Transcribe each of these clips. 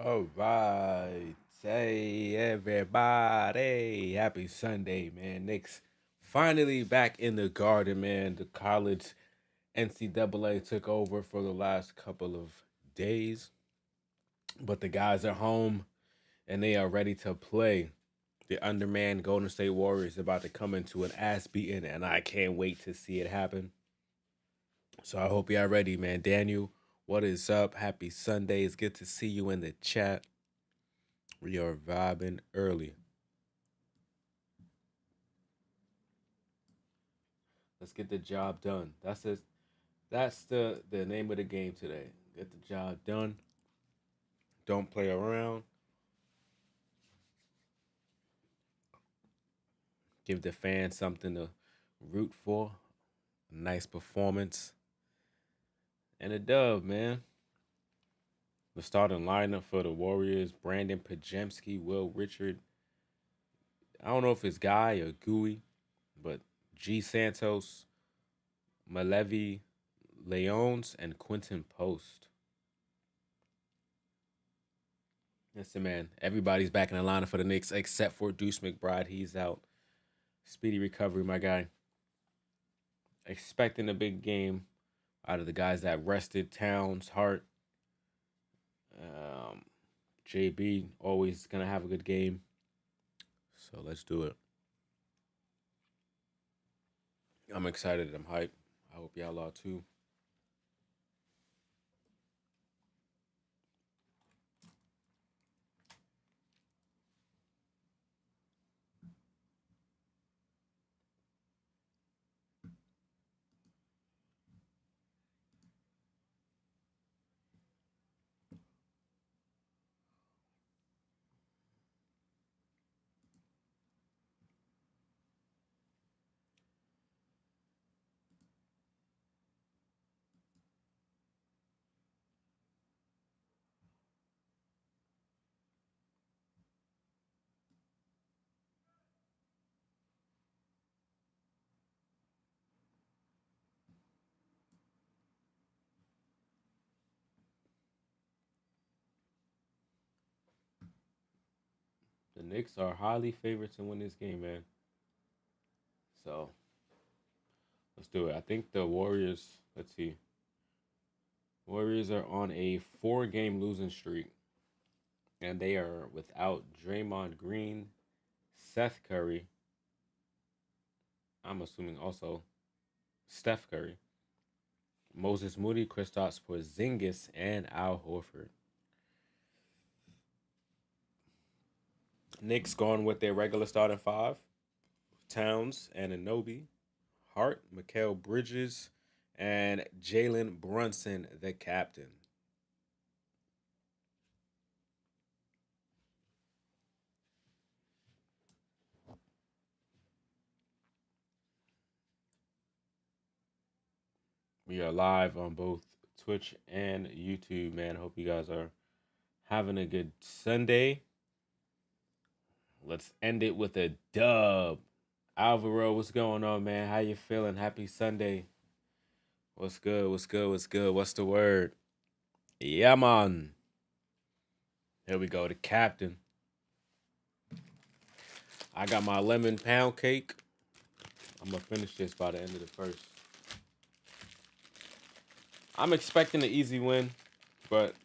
All right. Hey, everybody. Happy Sunday, man. Knicks finally back in the garden, man. The college NCAA took over for the last couple of days, but the guys are home and they are ready to play. The undermanned Golden State Warriors about to come into an ass beating, and I can't wait to see it happen. So I hope y'all ready, man. Daniel, what is up? Happy Sunday. It's good to see you in the chat. We are vibing early. Let's get the job done. That's the name of the game today. Get the job done. Don't play around. Give the fans something to root for. A nice performance. And a dub, man. The starting lineup for the Warriors: Brandon Pajemski, Will Richard. I don't know if it's Guy or Gooey, but G Santos, Malevi Leones, and Quentin Post. Listen, man, everybody's back in the lineup for the Knicks except for Deuce McBride. He's out. Speedy recovery, my guy. Expecting a big game out of the guys that rested: Towns, Hart, um, JB. Always gonna have a good game. So let's do it. I'm excited. I'm hyped. I hope y'all are too. The Knicks are highly favored to win this game, man. So let's do it. I think the Warriors. Let's see. Warriors are on a four-game losing streak, and they are without Draymond Green, Seth Curry. I'm assuming also Steph Curry, Moses Moody, Kristaps Porzingis, and Al Horford. Knicks going with their regular starting five: Towns and Anobi, Hart, Mikael Bridges, and Jalen Brunson, the captain. We are live on both Twitch and YouTube, man. Hope you guys are having a good Sunday. Let's end it with a dub. Alvaro, what's going on, man? How you feeling? Happy Sunday. What's good? What's good? What's good? What's the word? Yeah, man. Here we go. The captain. I got my lemon pound cake. I'm gonna finish this by the end of the first. I'm expecting an easy win, but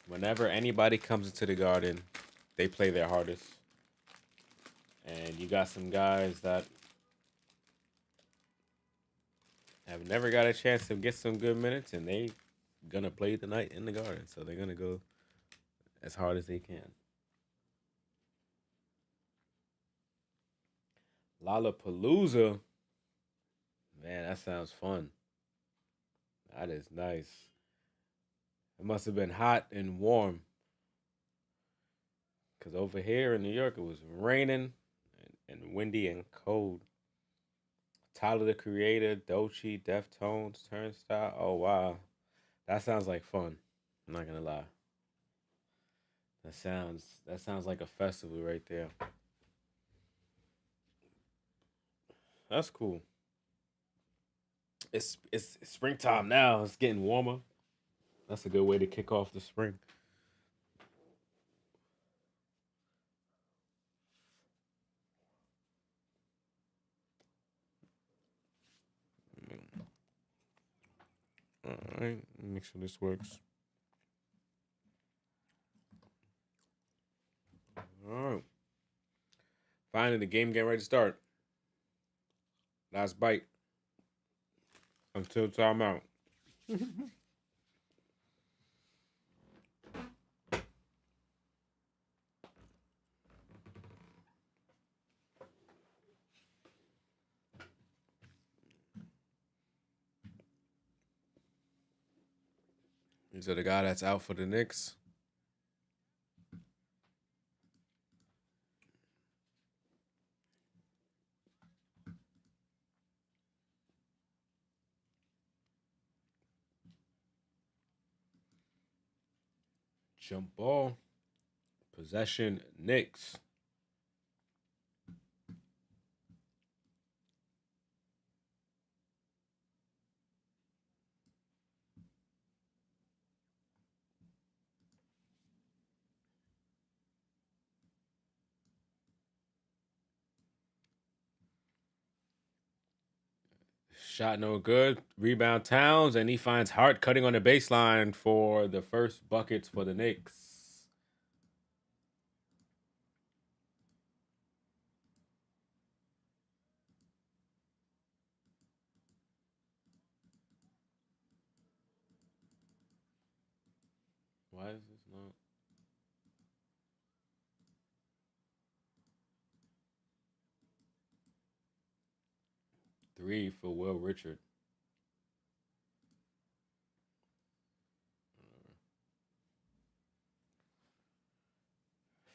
whenever anybody comes into the garden, they play their hardest. And you got some guys that have never got a chance to get some good minutes, and they gonna play tonight in the garden. So they're gonna go as hard as they can. Lollapalooza, man, that sounds fun. That is nice. It must have been hot and warm, cause over here in New York it was raining and windy and cold. Tyler the Creator, Dochi, Deftones, Turnstile. Oh wow, that sounds like fun. I'm not gonna lie. That sounds like a festival right there. That's cool. It's springtime now. It's getting warmer. That's a good way to kick off the spring. All right, make sure this works. All right, finally the game getting ready to start. Last bite until timeout. These are the guy that's out for the Knicks. Jump ball, possession, Knicks. Shot no good. Rebound Towns, and he finds Hart cutting on the baseline for the first buckets for the Knicks. Why is this not 3 for Will Richard?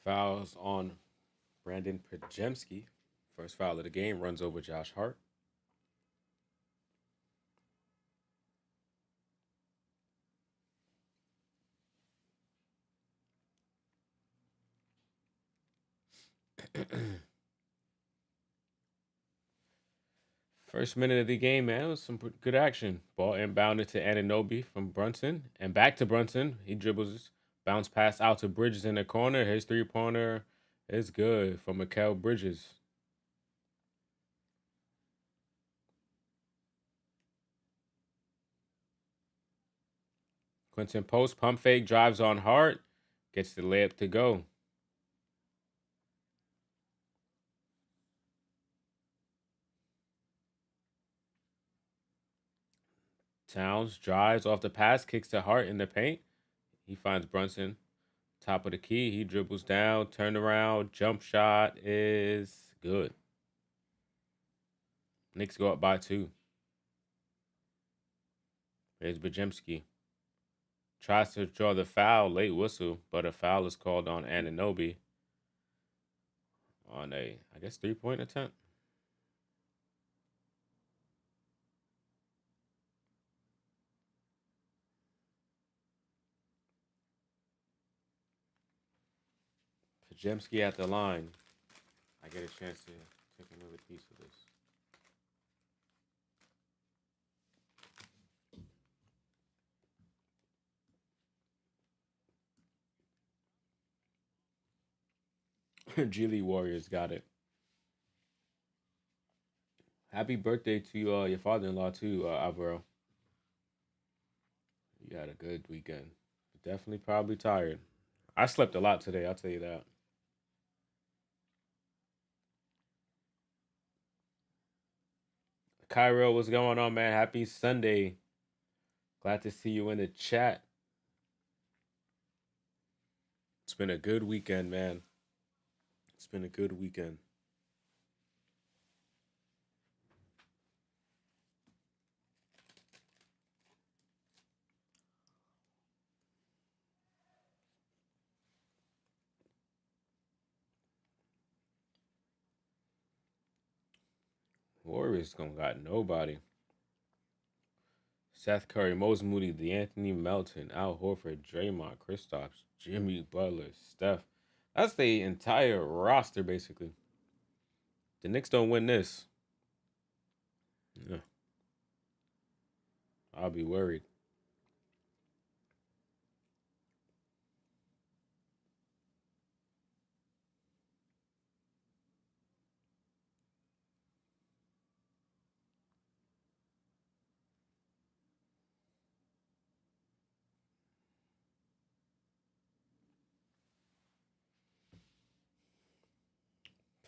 Fouls on Brandon Pajemski. First foul of the game, runs over Josh Hart. First minute of the game, man, it was some good action. Ball inbounded to Ananobi from Brunson and back to Brunson. He dribbles, bounce pass out to Bridges in the corner. His 3-pointer is good for Mikal Bridges. Quinton Post pump fake, drives on Hart, gets the layup to go. Towns drives off the pass, kicks to Hart in the paint. He finds Brunson, top of the key. He dribbles down, turn around, jump shot is good. Knicks go up by 2. Here's Bajemski. Tries to draw the foul, late whistle, but a foul is called on Ananobi on a, I guess, 3-point attempt. Pajemski at the line. I get a chance to take another piece of this. G League Warriors got it. Happy birthday to your father-in-law too, Alvaro. You had a good weekend. Definitely probably tired. I slept a lot today, I'll tell you that. Cairo, what's going on, man? Happy Sunday. Glad to see you in the chat. It's been a good weekend, man. It's been a good weekend. Warriors gonna got nobody. Seth Curry, Moses Moody, DeAnthony Melton, Al Horford, Draymond, Kristaps, Jimmy Butler, Steph. That's the entire roster, basically. The Knicks don't win this. Yeah, I'll be worried.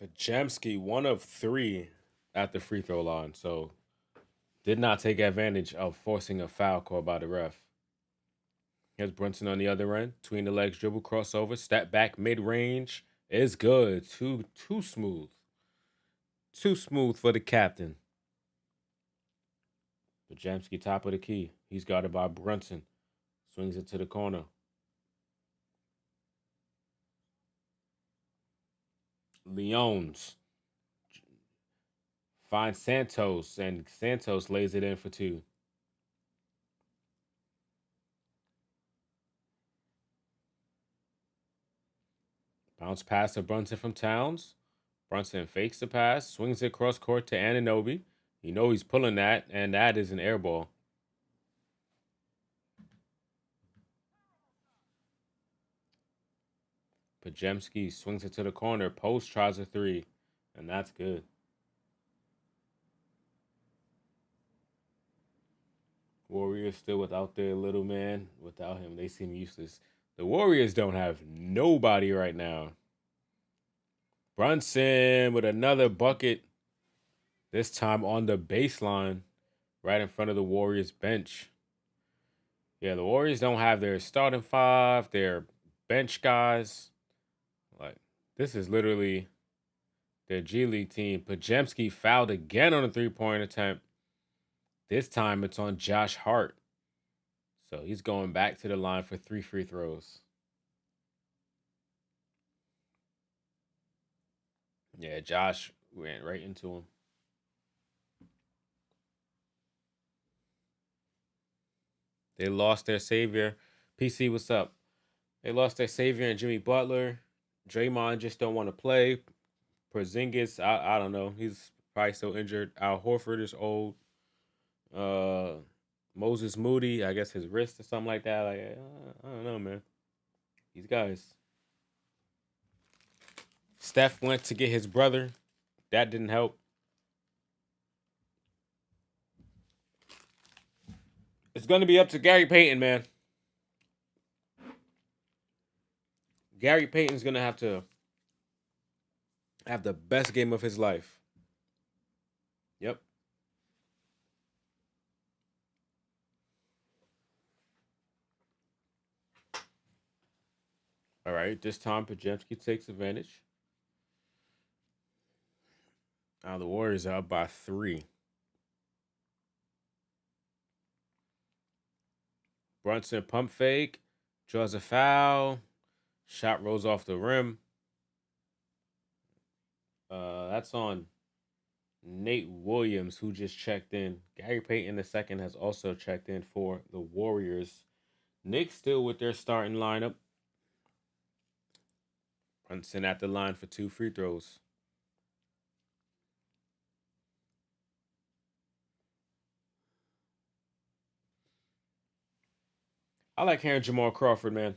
Pajemski, 1 of 3 at the free throw line, so did not take advantage of forcing a foul call by the ref. Here's Brunson on the other end. Between the legs dribble crossover. Step back mid range. Is good. Too smooth. Too smooth for the captain. Pajemski top of the key. He's guarded by Brunson. Swings it to the corner. Leones finds Santos, and Santos lays it in for 2. Bounce pass to Brunson from Towns. Brunson fakes the pass, swings it cross court to Anunoby. You know he's pulling that, and that is an air ball. Pajemski swings it to the corner. Post tries a 3, and that's good. Warriors still without their little man. Without him, they seem useless. The Warriors don't have nobody right now. Brunson with another bucket. This time on the baseline, right in front of the Warriors bench. Yeah, the Warriors don't have their starting 5, their bench guys. Like, this is literally their G League team. Pajemski fouled again on a 3-point attempt. This time it's on Josh Hart. So he's going back to the line for 3 free throws. Yeah, Josh went right into him. They lost their savior. PC, what's up? They lost their savior and Jimmy Butler. Draymond just don't want to play. Porzingis, I don't know. He's probably still injured. Al Horford is old. Uh, Moses Moody, I guess his wrist or something like that. Like, I don't know, man. These guys. Steph went to get his brother. That didn't help. It's going to be up to Gary Payton, man. Gary Payton's going to have the best game of his life. Yep. All right. This time, Pajemski takes advantage. Now the Warriors are up by 3. Brunson pump fake. Draws a foul. Shot rolls off the rim. That's on Nate Williams, who just checked in. Gary Payton II has also checked in for the Warriors. Knicks still with their starting lineup. Brunson at the line for 2 free throws. I like hearing Jamal Crawford, man.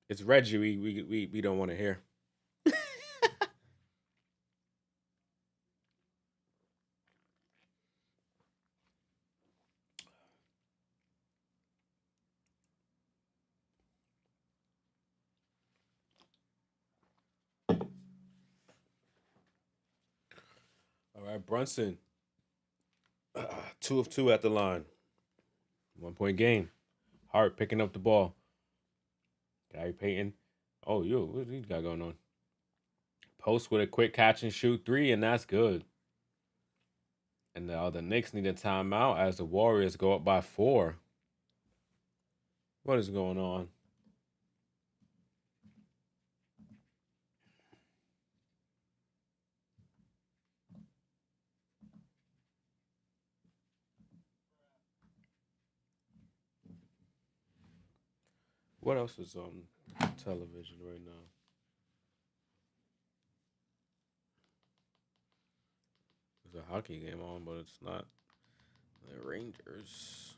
It's Reggie we don't want to hear. All right, Brunson. 2 of 2 at the line. 1-point game. Hart picking up the ball. Gary Payton. Oh, yo, what he got going on? Post with a quick catch and shoot 3, and that's good. And the Knicks need a timeout as the Warriors go up by 4. What is going on? What else is on television right now? There's a hockey game on, but it's not the Rangers.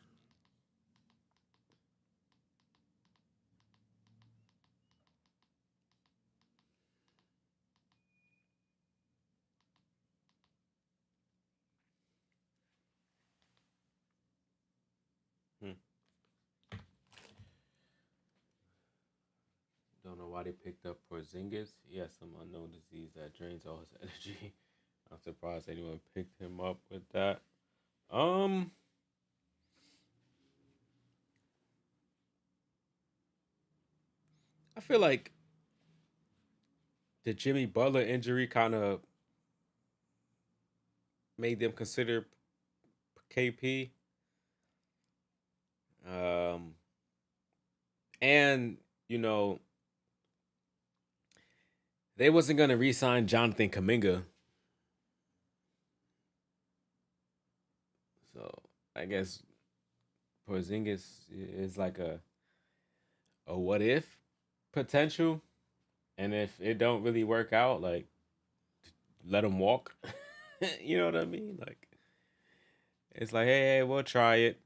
Don't why they picked up Porzingis. He has some unknown disease that drains all his energy. I'm surprised anyone picked him up with that. Um, I feel like the Jimmy Butler injury kind of made them consider KP. Um, and you know they wasn't gonna re-sign Jonathan Kaminga, so I guess Porzingis is like a what if potential, and if it don't really work out, like let him walk. You know what I mean? Like it's like, hey, we'll try it.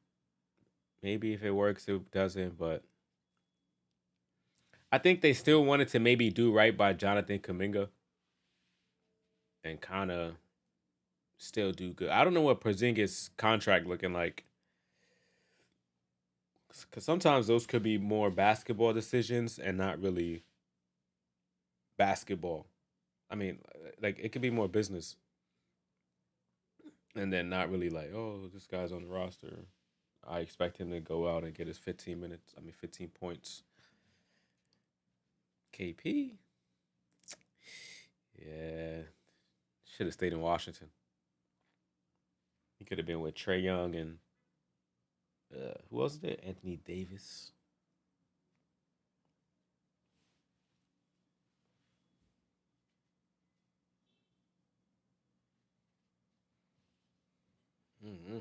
Maybe if it works, it doesn't. But I think they still wanted to maybe do right by Jonathan Kaminga and kind of still do good. I don't know what Porzingis contract looking like, because sometimes those could be more basketball decisions and not really basketball. I mean, like it could be more business and then not really like, oh, this guy's on the roster. I expect him to go out and get his 15 minutes. I mean, 15 points. KP, yeah, should have stayed in Washington. He could have been with Trey Young and who else is there? Anthony Davis. Mm-hmm.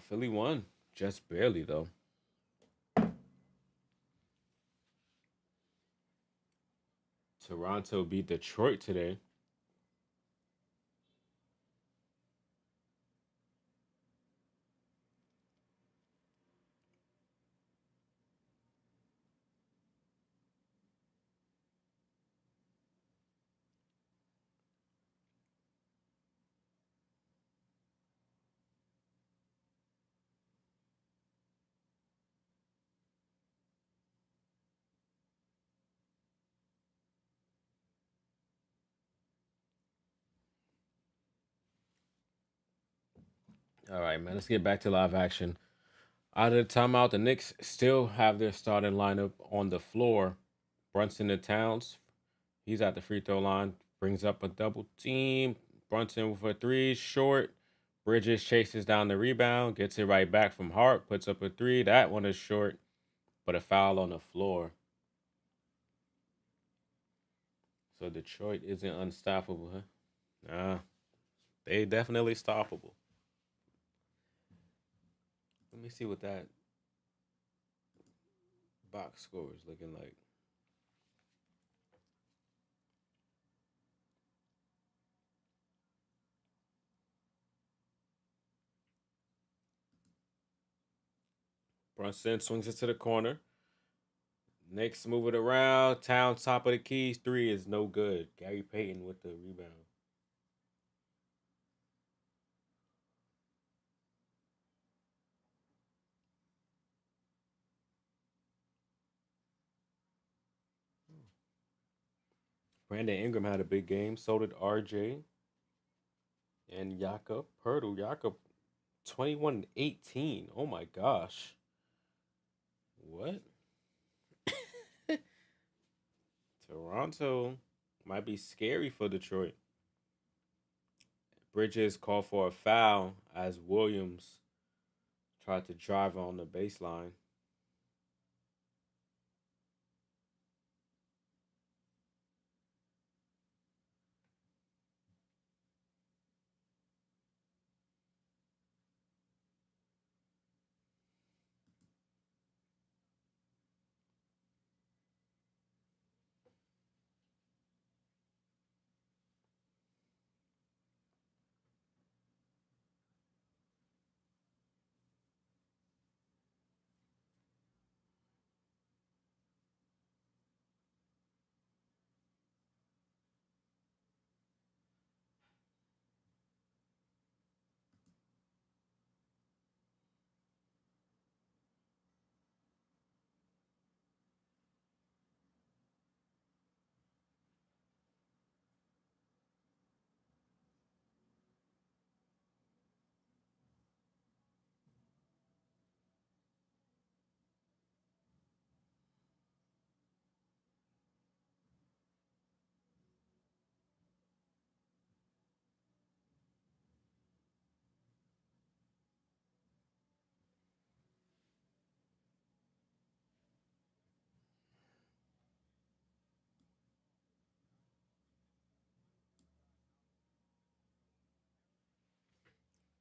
Philly won, just barely though. Toronto beat Detroit today. All right, man. Let's get back to live action. Out of the timeout, the Knicks still have their starting lineup on the floor. Brunson and Towns. He's at the free throw line. Brings up a double team. Brunson for three, short. Bridges chases down the rebound, gets it right back from Hart, puts up a three. That one is short, but a foul on the floor. So Detroit isn't unstoppable, huh? Nah, they definitely stoppable. Let me see what that box score is looking like. Brunson swings it to the corner. Knicks move it around. Town top of the keys. Three is no good. Gary Payton with the rebound. Brandon Ingram had a big game. So did RJ and Jakob Pertl. Jakob 21 and 18. Oh my gosh. What? Toronto might be scary for Detroit. Bridges called for a foul as Williams tried to drive on the baseline.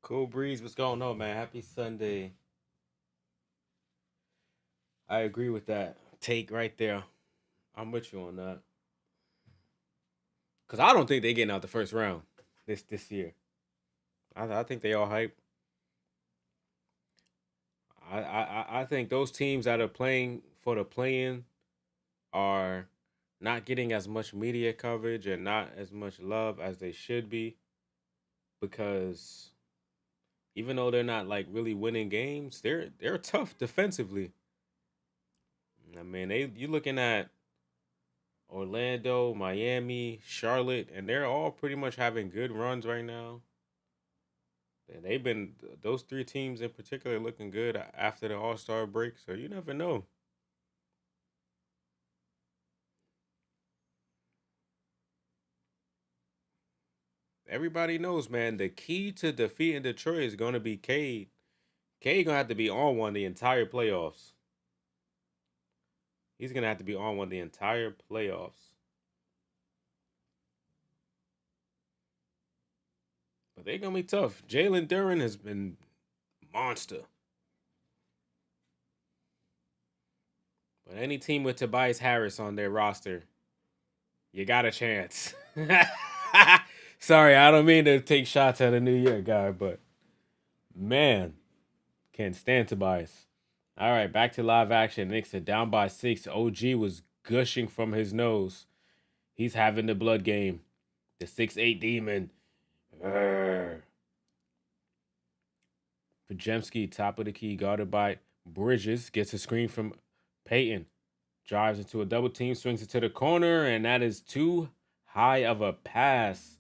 Cool breeze, what's going on, man? Happy Sunday. I agree with that take right there. I'm with you on that. Cause I don't think they getting out the first round this year. I think they all hype. I think those teams that are playing for the play-in are not getting as much media coverage and not as much love as they should be because even though they're not like really winning games, they're tough defensively. I mean, they you looking at Orlando, Miami, Charlotte, and they're all pretty much having good runs right now. And they've been those three teams in particular looking good after the All Star break. So you never know. Everybody knows, man. The key to defeating Detroit is going to be Cade. Cade gonna have to be on one the entire playoffs. He's gonna have to be on one the entire playoffs. But they're gonna be tough. Jalen Duran has been monster. But any team with Tobias Harris on their roster, you got a chance. Sorry, I don't mean to take shots at a New York guy, but man, can't stand Tobias. All right, back to live action. Knicks are down by 6. OG was gushing from his nose. He's having the blood game. The 6'8 demon. Pajemski, top of the key, guarded by Bridges, gets a screen from Peyton. Drives into a double team, swings it to the corner, and that is too high of a pass.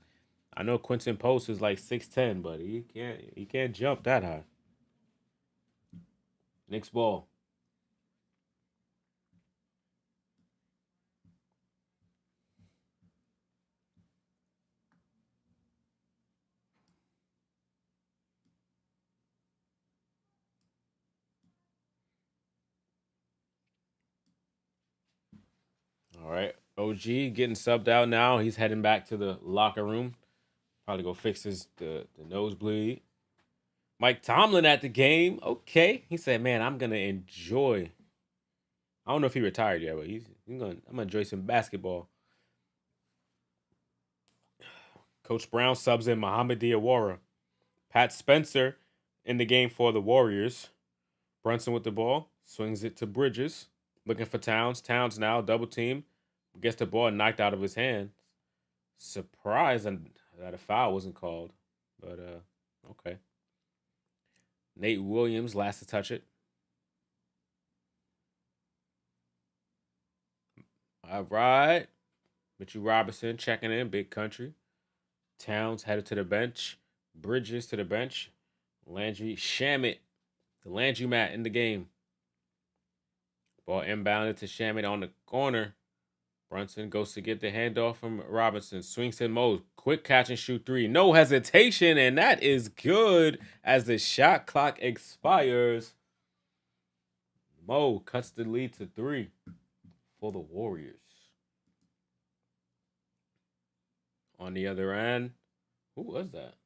I know Quentin Post is like 6'10, but he can't jump that high. Knicks ball. All right. OG getting subbed out now. He's heading back to the locker room. Probably go fix the nosebleed. Mike Tomlin at the game. Okay. He said, man, I'm gonna enjoy. I don't know if he retired yet, but I'm gonna enjoy some basketball. Coach Brown subs in Muhammad Diawara. Pat Spencer in the game for the Warriors. Brunson with the ball. Swings it to Bridges. Looking for Towns. Towns now double team. Gets the ball knocked out of his hand. Surprised that a foul wasn't called. But okay. Nate Williams last to touch it. All right. Mitchell Robinson checking in. Big country. Towns headed to the bench. Bridges to the bench. Landry Shamit. The Landry mat in the game. Ball inbounded to Shamit on the corner. Brunson goes to get the handoff from Robinson. Swings to Mo. Quick catch and shoot three. No hesitation, and that is good as the shot clock expires. Mo cuts the lead to 3 for the Warriors. On the other end, who was that?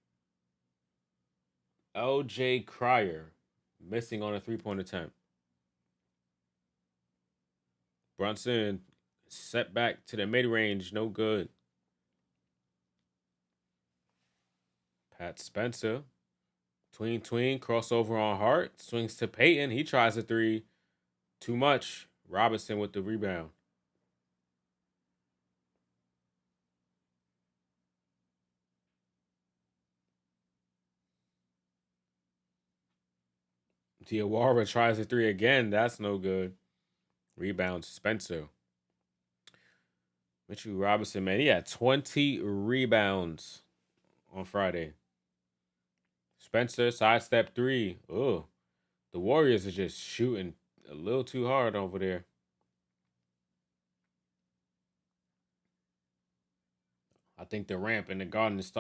LJ Cryer missing on a 3-point attempt. Brunson set back to the mid-range, no good. Pat Spencer, tween, crossover on Hart, swings to Peyton. He tries a 3. Too much. Robinson with the rebound. Diawara tries a 3 again. That's no good. Rebound Spencer. Mitchell Robinson, man, he had 20 rebounds on Friday. Spencer, sidestep 3. Ugh. The Warriors are just shooting a little too hard over there. I think the ramp in the garden is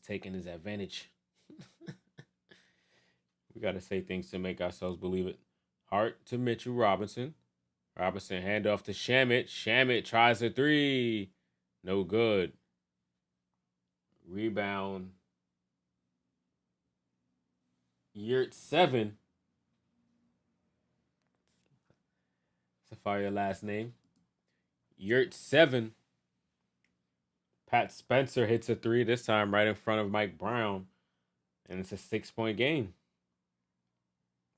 taking his advantage. We got to say things to make ourselves believe it. Hart to Mitchell Robinson. Robinson handoff to Shamit. Shamit tries a 3. No good. Rebound. Yurt 7. It's a fire last name. Yurt 7. Pat Spencer hits a three this time right in front of Mike Brown. And it's a 6 point game.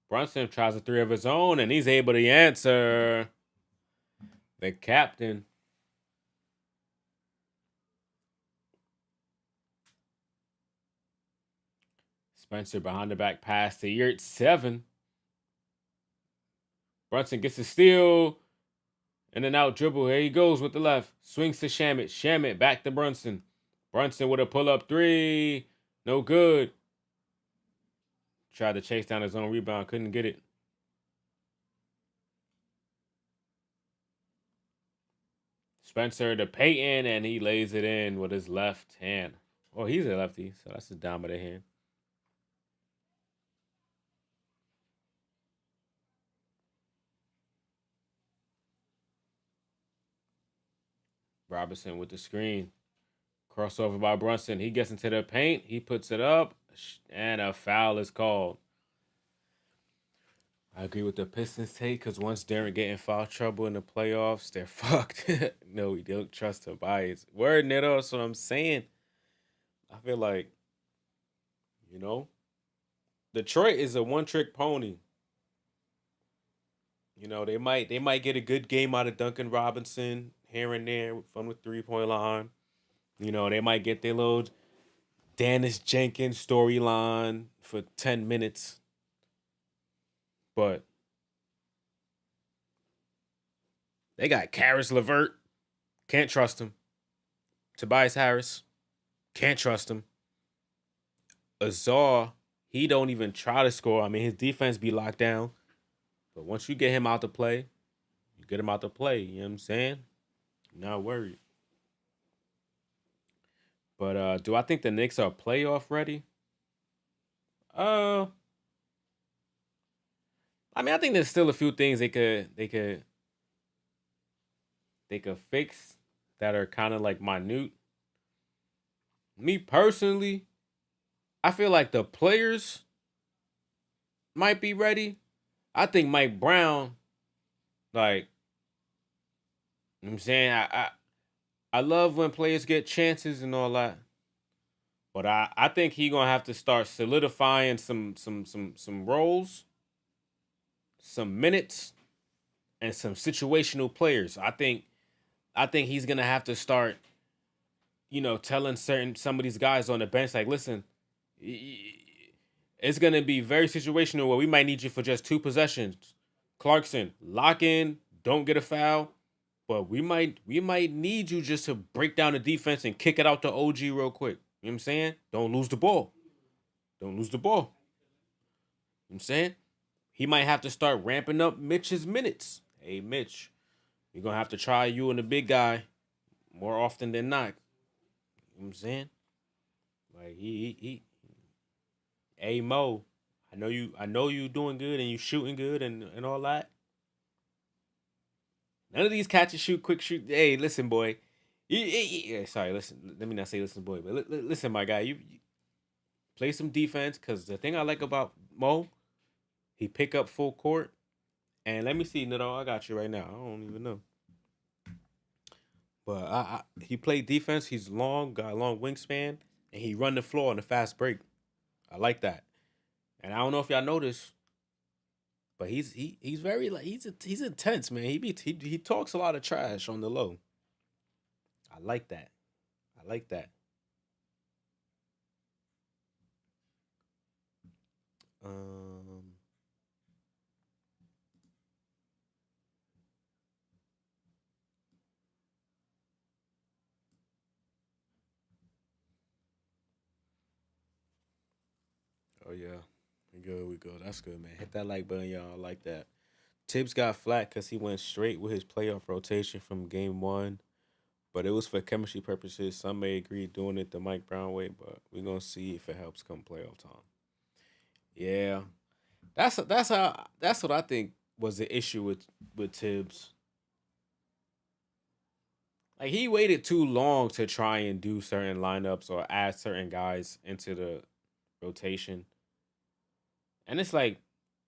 Brunson tries a three of his own, and he's able to answer. The captain. Spencer behind the back pass to Yurt 7. Brunson gets a steal. In and out dribble. Here he goes with the left. Swings to Shamit. Shamit back to Brunson. Brunson with a pull up three. No good. Tried to chase down his own rebound. Couldn't get it. Spencer to Peyton, and he lays it in with his left hand. Oh, he's a lefty, so that's his dominant hand. Robinson with the screen. Crossover by Brunson. He gets into the paint. He puts it up, and a foul is called. I agree with the Pistons take because once Darren get in foul trouble in the playoffs, they're fucked. No, we don't trust Tobias. Word, Nitto. That's what I'm saying. I feel like, you know, Detroit is a one-trick pony. You know, they might get a good game out of Duncan Robinson here and there, fun with 3 point line. You know, they might get their little Dennis Jenkins storyline for 10 minutes, but they got Karis LeVert, can't trust him. Tobias Harris, can't trust him. Azar, he don't even try to score. I mean, his defense be locked down, but once you get him out to play, you get him out to play. You know what I'm saying? Not worried. But do I think the Knicks are playoff ready? Uh, I mean, I think there's still a few things they could fix that are kind of like minute. Me personally, I feel like the players might be ready. I think Mike Brown, like, you know what I'm saying, I love when players get chances and all that. But I think he gonna have to start solidifying some roles, some minutes, and some situational players. I think he's gonna have to start, telling some of these guys on the bench, like, listen, it's gonna be very situational where we might need you for just 2 possessions. Clarkson, lock in, don't get a foul, but we might need you just to break down the defense and kick it out to OG real quick. You know what I'm saying? Don't lose the ball. Don't lose the ball. You know what I'm saying? He might have to start ramping up Mitch's minutes. Hey, Mitch, you're gonna have to try you and the big guy more often than not. You know what I'm saying? Like hey Mo, I know you doing good and you shooting good and all that. None of these catches shoot quick shoot. Hey, listen, boy. Sorry, listen. Let me not say listen, boy, but listen, my guy. You play some defense because the thing I like about Mo, he pick up full court. And let me see, Nito. I got you right now. I don't even know, but he played defense. He's long, got a long wingspan, and he run the floor on a fast break. I like that. And I don't know if y'all noticed, but he's very like he's intense, man. He talks a lot of trash on the low. I like that. I like that. Um. Oh yeah. We go. That's good, man. Hit that like button, y'all. I like that. Tibbs got flat because he went straight with his playoff rotation from game one, but it was for chemistry purposes. Some may agree doing it the Mike Brown way, but we're gonna see if it helps come playoff time. Yeah, that's what I think was the issue with Tibbs. Like he waited too long to try and do certain lineups or add certain guys into the rotation. And it's like,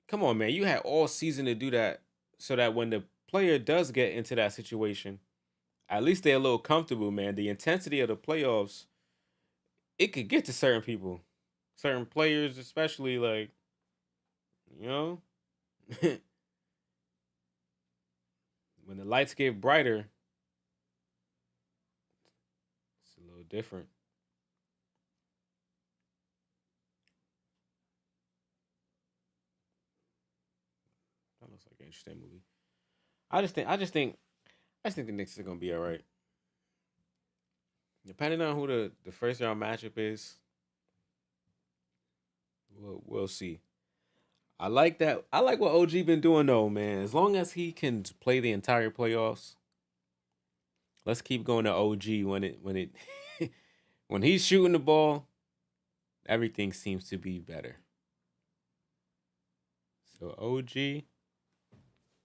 come on, man, you had all season to do that so that when the player does get into that situation, at least they're a little comfortable, man. The intensity of the playoffs, it could get to certain people, certain players, especially like, you know, when the lights get brighter, it's a little different. That looks like an interesting movie. I just think the Knicks are gonna be all right. Depending on who the first round matchup is, we'll see. I like that. I like what OG been doing though, man. As long as he can play the entire playoffs, let's keep going to OG when it when he's shooting the ball, everything seems to be better. So OG,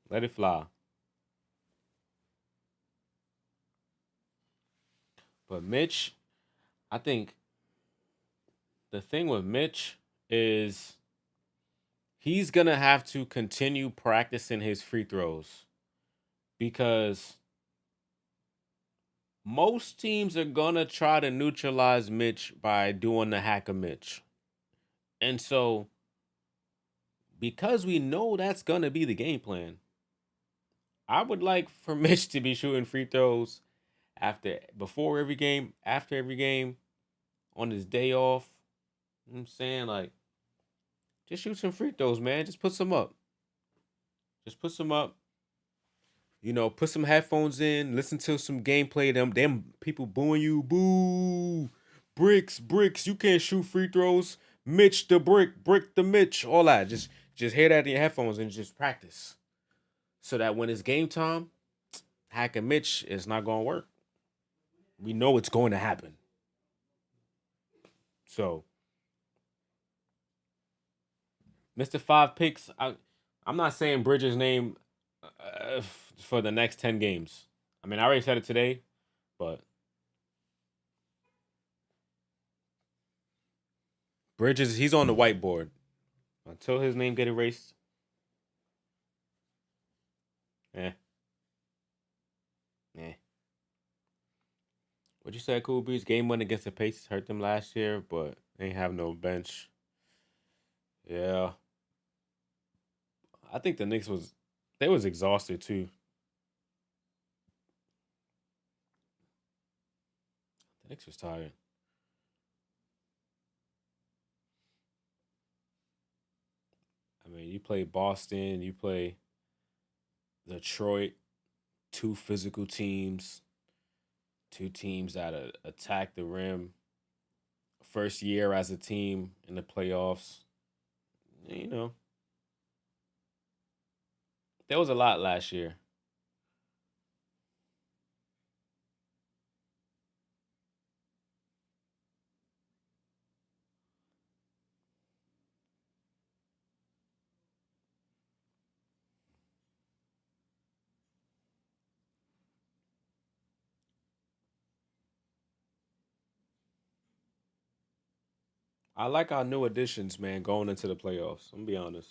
let it fly. But Mitch, I think the thing with Mitch is he's gonna have to continue practicing his free throws because most teams are gonna try to neutralize Mitch by doing the hack of Mitch. And so, because we know that's gonna be the game plan, I would like for Mitch to be shooting free throws before every game, after every game, on his day off. You know what I'm saying? Like, just shoot some free throws, man. Just put some up. Just put some up. Put some headphones in, listen to some gameplay. Them people booing you, boo, bricks, bricks. You can't shoot free throws. Mitch the brick, brick the Mitch. All that. Just hear that in your headphones and just practice, so that when it's game time, hacking Mitch is not gonna work. We know it's going to happen. So, Mister Five Picks. I'm not saying Bridges' name for the next 10 games. I mean, I already said it today, but Bridges, he's on the whiteboard. Until his name get erased, eh, eh. What you said, Cool Breeze? Game one against the Pacers hurt them last year, but they ain't have no bench. Yeah, I think the Knicks was exhausted too. The Knicks was tired. I mean, you play Boston, you play Detroit, two physical teams, two teams that attack the rim. First year as a team in the playoffs. You know, there was a lot last year. I like our new additions, man, going into the playoffs. I'm gonna be honest.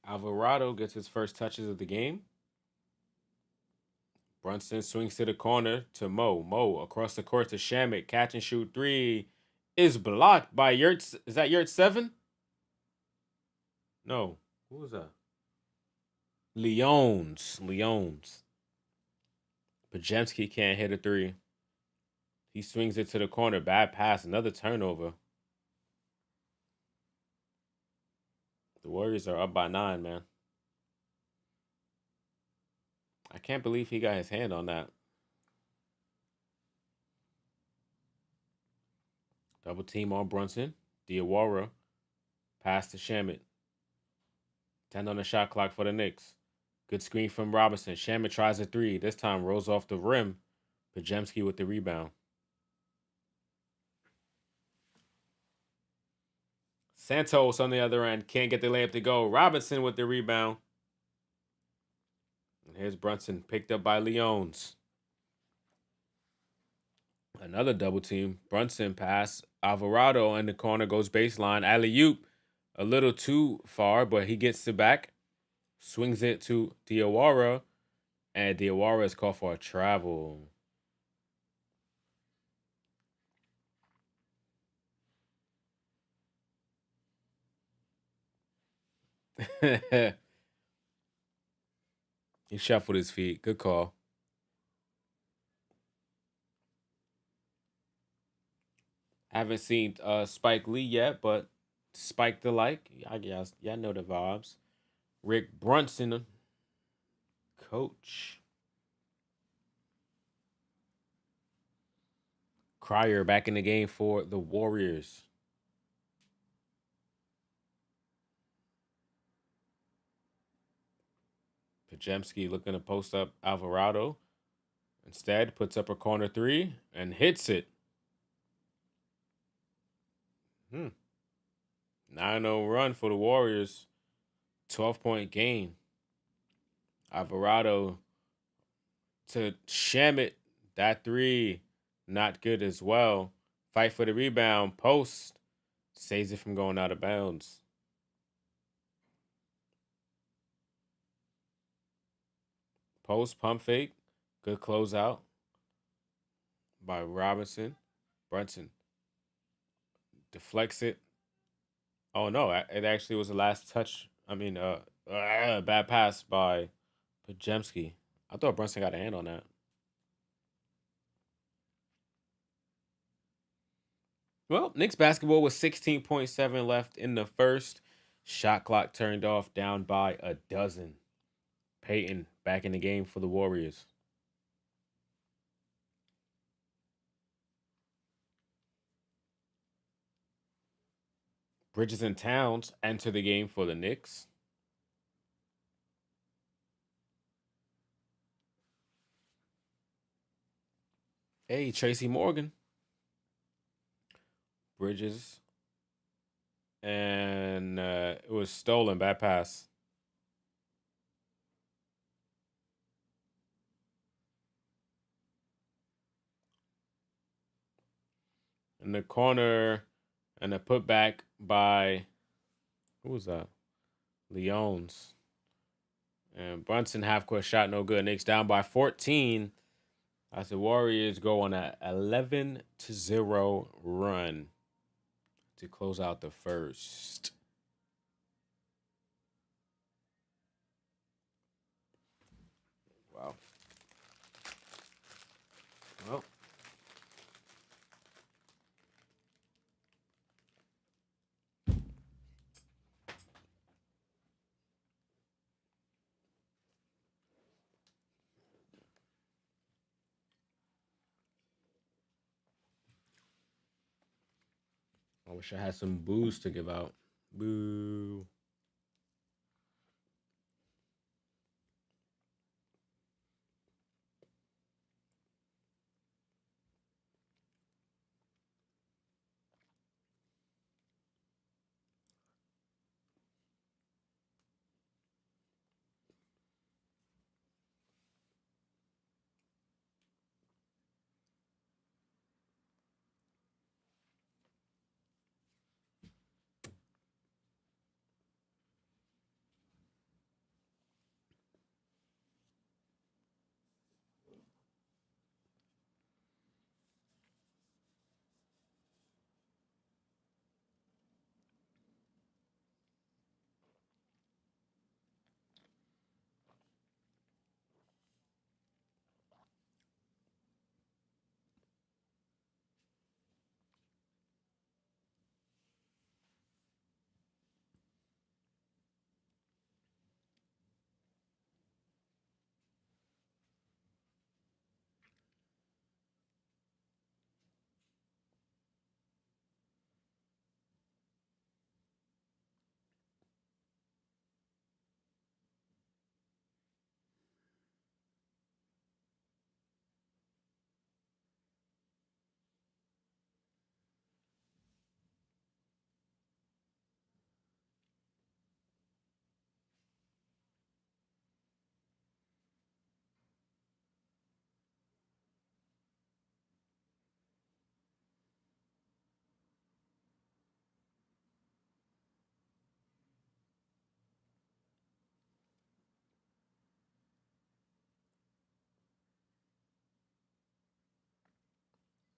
Alvarado gets his first touches of the game. Brunson swings to the corner to Mo. Mo across the court to Shamit. Catch and shoot three is blocked by Yurt. Is that Yurt 7? No. Who was that? Leones. Leones. Pajemski can't hit a three. He swings it to the corner. Bad pass. Another turnover. The Warriors are up by 9, man. I can't believe he got his hand on that. Double team on Brunson. Diawara. Pass to Shamit. 10 on the shot clock for the Knicks. Good screen from Robinson. Shamit tries a three. This time rolls off the rim. Pajemski with the rebound. Santos on the other end can't get the layup to go. Robinson with the rebound. And here's Brunson picked up by Leones. Another double team. Brunson pass. Alvarado in the corner goes baseline. Alley oop, a little too far, but he gets it back, swings it to Diawara, and Diawara is called for a travel. He shuffled his feet. Good call. Haven't seen Spike Lee yet, but Spike the like. I guess y'all know the vibes. Rick Brunson, coach. Crier back in the game for the Warriors. Pajemski looking to post up Alvarado. Instead, puts up a corner three and hits it. 9-0 run for the Warriors. 12-point game. Alvarado to sham it. That three, not good as well. Fight for the rebound. Post. Saves it from going out of bounds. Post, pump fake. Good closeout by Robinson. Brunson deflects it. Oh no, it actually was the last touch. I mean, bad pass by Pajemski. I thought Brunson got a hand on that. Well, Knicks basketball with 16.7 left in the first. Shot clock turned off, down by a dozen. Peyton back in the game for the Warriors. Bridges and Towns enter the game for the Knicks. Hey, Tracy Morgan. Bridges. And it was stolen. Bad pass. In the corner. And a putback by, who was that? Leones. And Brunson half court shot, no good. Knicks down by 14 as the Warriors go on a 11-0 run to close out the first. Wow. Well, I wish I had some booze to give out. Boo.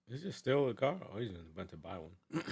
Is it still a car? Oh, he's about to buy one.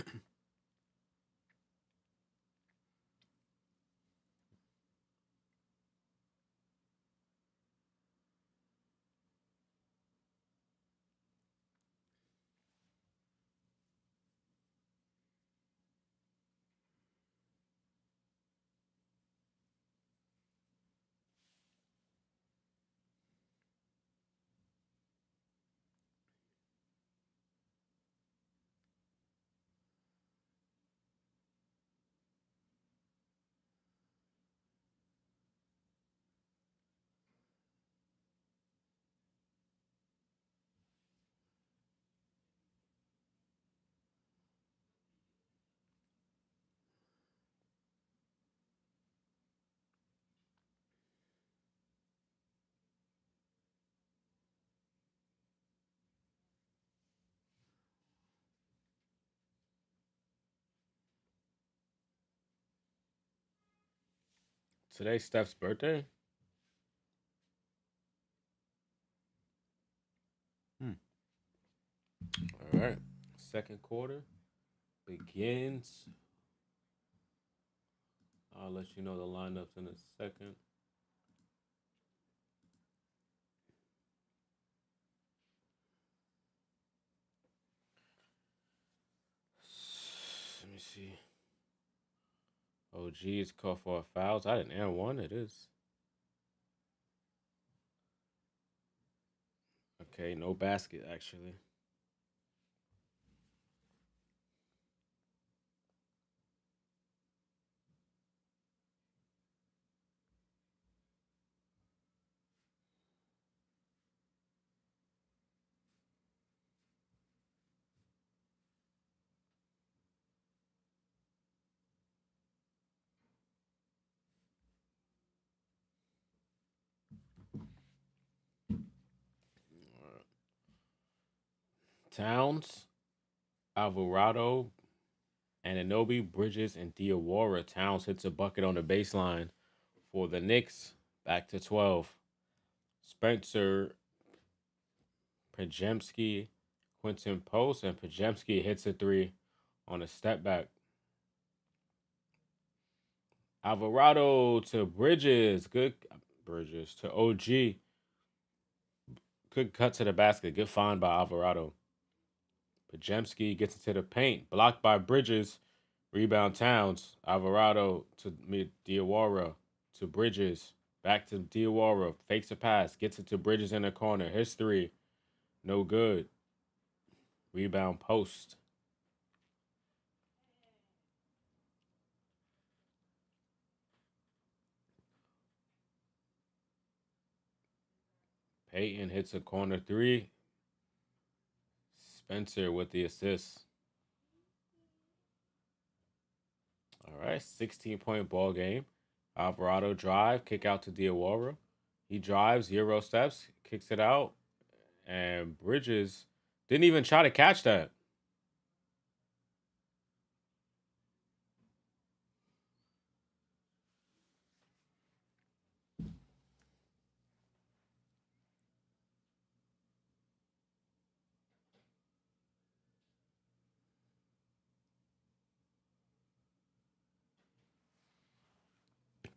Today's Steph's birthday. Hmm. All right. Second quarter begins. I'll let you know the lineups in a second. Let me see. OG is called for fouls. I didn't air one. It is. Okay, no basket actually. Towns, Alvarado, Ananobi, Bridges, and Diawara. Towns hits a bucket on the baseline for the Knicks. Back to 12. Spencer, Pajemski, Quinton Post, and Pajemski hits a three on a step back. Alvarado to Bridges. Good Bridges to OG. Good cut to the basket. Good find by Alvarado. Pajemski gets into the paint. Blocked by Bridges. Rebound Towns. Alvarado to Diawara to Bridges. Back to Diawara. Fakes a pass. Gets it to Bridges in the corner. His three. No good. Rebound Post. Peyton hits a corner three. Spencer with the assist. All right, 16-point ball game. Alvarado drive, kick out to Diawara. He drives, Euro steps, kicks it out, and Bridges didn't even try to catch that.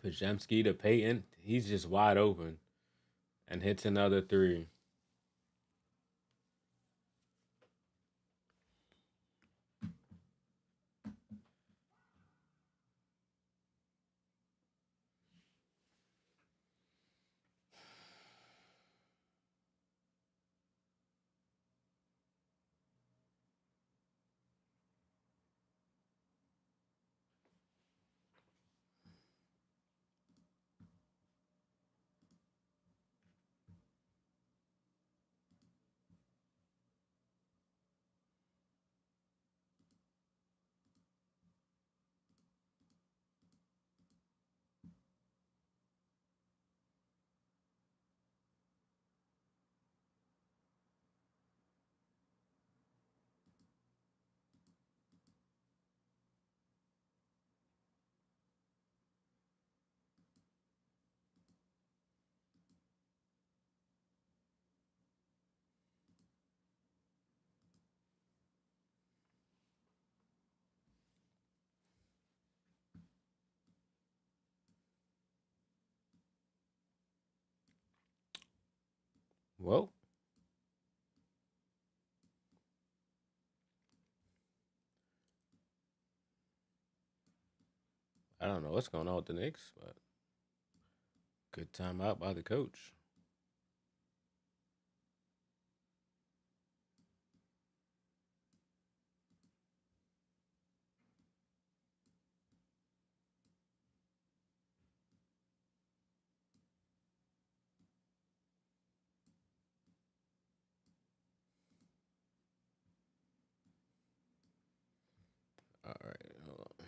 Pajemski to Peyton, he's just wide open and hits another three. Well, I don't know what's going on with the Knicks, but good timeout by the coach. All right, hold on.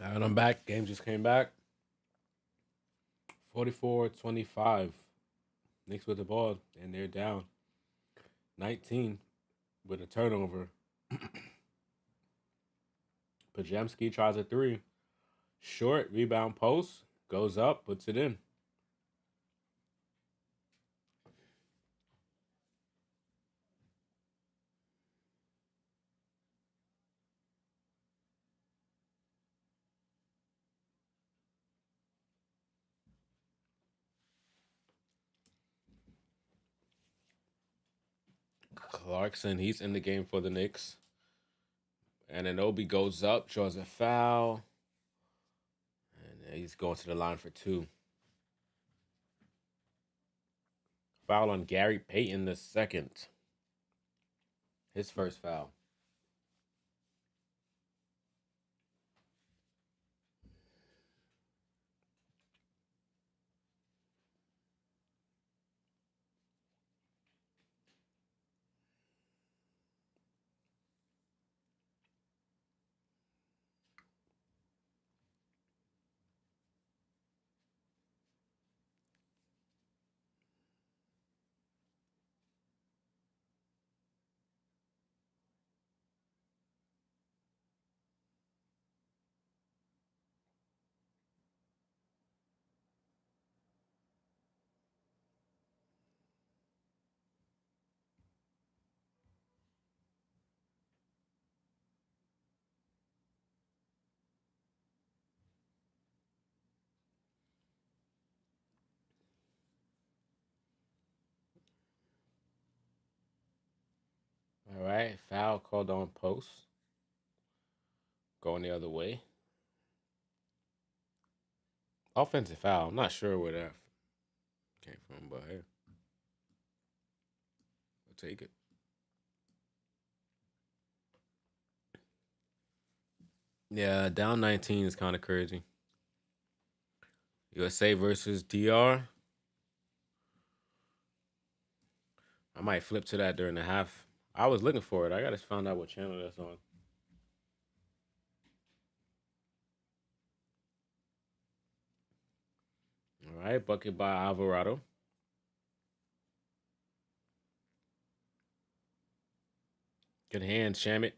All right, I'm back. Game just came back. 44-25. Knicks with the ball, and they're down 19 with a turnover. Pajemski tries a three. Short rebound post. Goes up, puts it in. Clarkson, he's in the game for the Knicks. And then Obi goes up, draws a foul. And he's going to the line for two. Foul on Gary Payton the second. His first foul. All right, foul called on post. Going the other way. Offensive foul. I'm not sure where that came from, but hey, I'll take it. Yeah, down 19 is kind of crazy. USA versus DR. I might flip to that during the half. I was looking for it. I gotta find out what channel that's on. All right, bucket by Alvarado. Good hand, Shamit.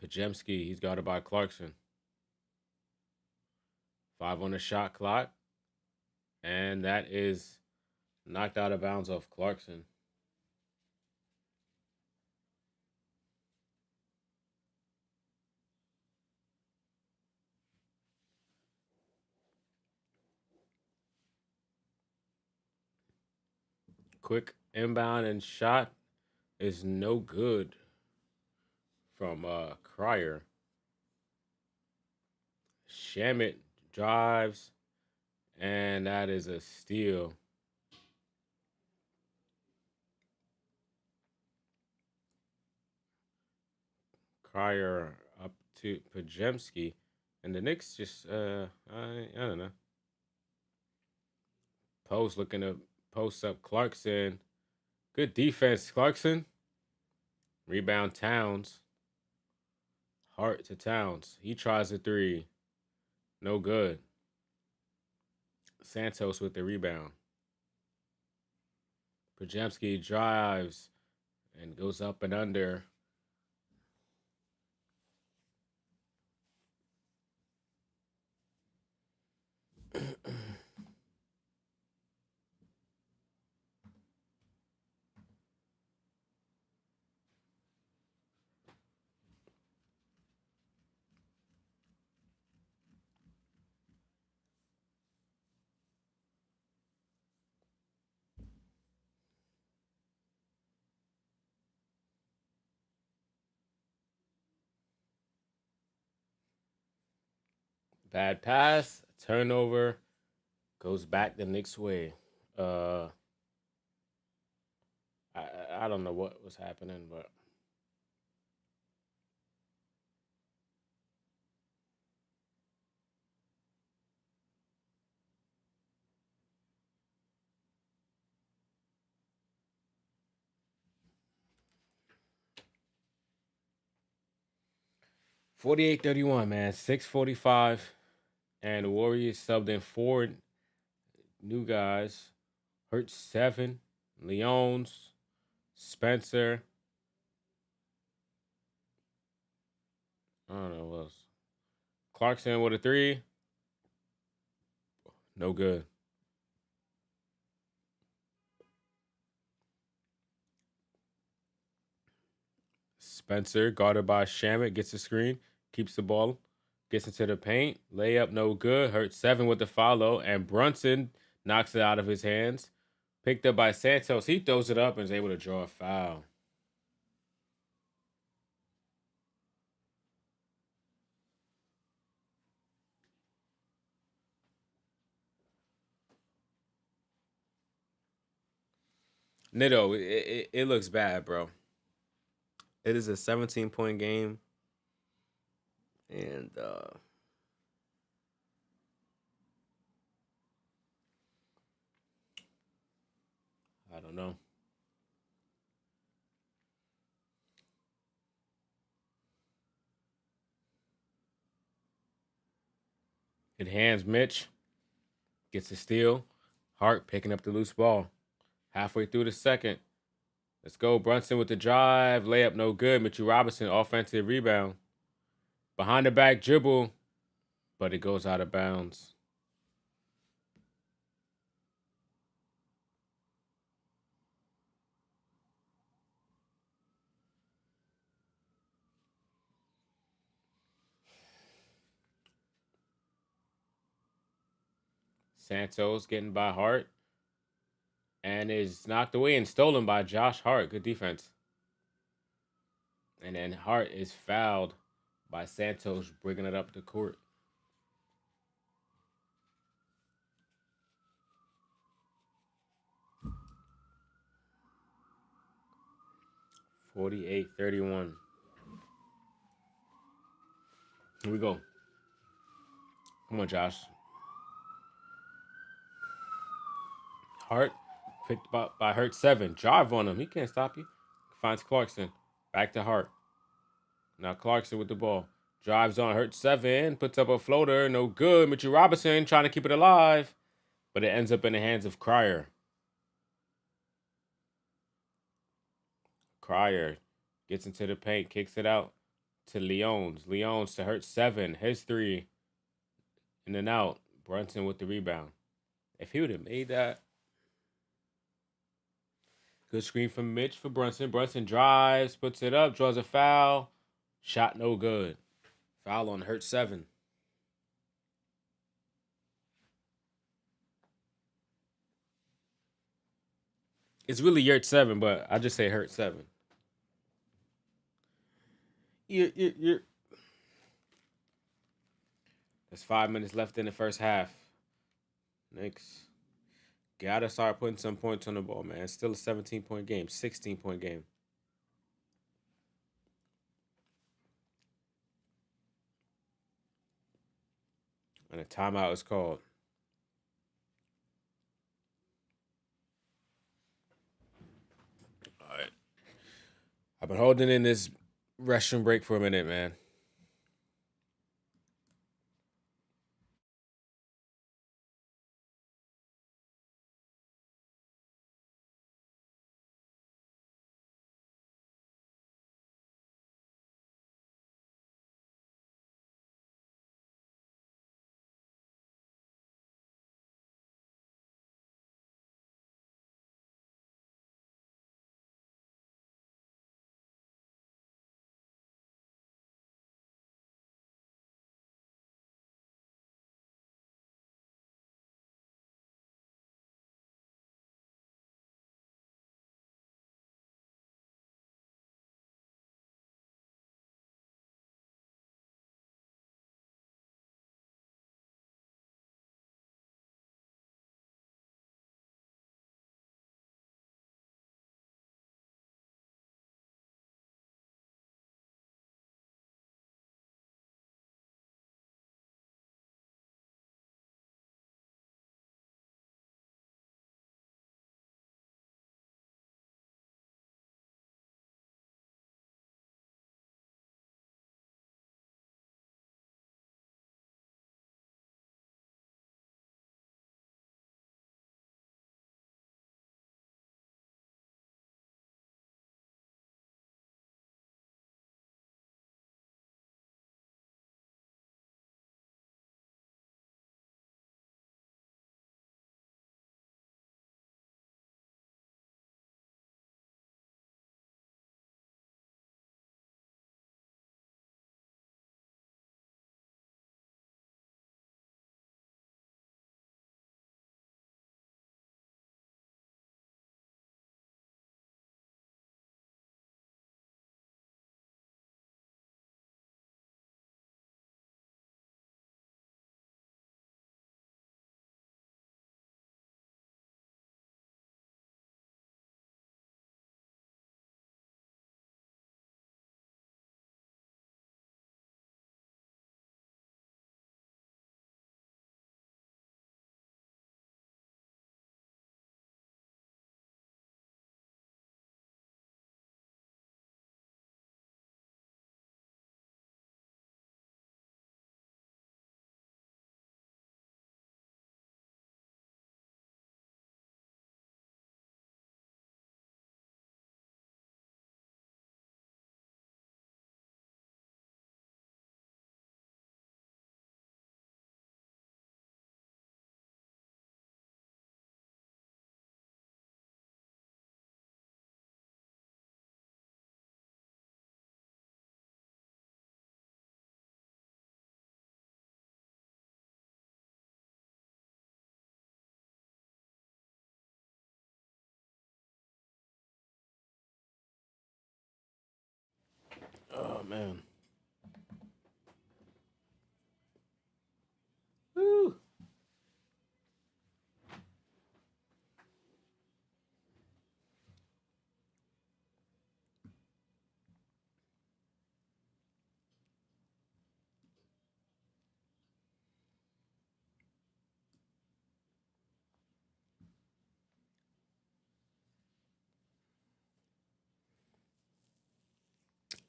Pajemski, he's guarded by Clarkson. 5 on the shot clock. And that is knocked out of bounds off Clarkson. Quick inbound and shot is no good from Cryer. Shamit drives, and that is a steal. Cryer up to Pajemski, and the Knicks just I don't know. Post looking to post up Clarkson. Good defense, Clarkson. Rebound Towns. Hart to Towns. He tries a three. No good. Santos with the rebound. Pajemski drives and goes up and under. Bad pass, turnover, goes back the Knicks' way. Uh, I don't know what was happening, but 48-31, man. 6:45, and the Warriors subbed in 4 new guys. Hurt 7, Leones, Spencer. I don't know what else. Clarkson with a 3. No good. Spencer, guarded by Shamit, gets the screen, keeps the ball, gets into the paint. Layup, no good. Hurt 7 with the follow, and Brunson knocks it out of his hands. Picked up by Santos. He throws it up and is able to draw a foul. Nitto, it looks bad, bro. It is a 17-point game. And I don't know. It hands Mitch. Gets a steal. Hart picking up the loose ball. Halfway through the second. Let's go. Brunson with the drive. Layup no good. Mitchell Robinson offensive rebound. Behind the back dribble. But it goes out of bounds. Santos getting by Hart. And is knocked away and stolen by Josh Hart. Good defense. And then Hart is fouled by Santos, bringing it up the court. 48-31. Here we go. Come on, Josh. Hart picked by Hurt 7. Drive on him. He can't stop you. Finds Clarkson. Back to Hart. Now Clarkson with the ball. Drives on Hurt 7. Puts up a floater. No good. Mitchell Robinson trying to keep it alive. but it ends up in the hands of Crier. Crier gets into the paint, kicks it out to Leones. Leones to Hurt 7. His 3. In and out. Brunson with the rebound. If he would have made that. Good screen from Mitch for Brunson. Brunson drives, puts it up, draws a foul. Shot no good. Foul on Hurt 7. It's really Yurt 7, but I just say Hurt 7. You're. There's 5 minutes left in the first half. Knicks gotta start putting some points on the ball, man. It's still a 17-point game, 16-point game. And a timeout is called. All right. I've been holding in this restroom break for a minute, man. Oh, man. Woo.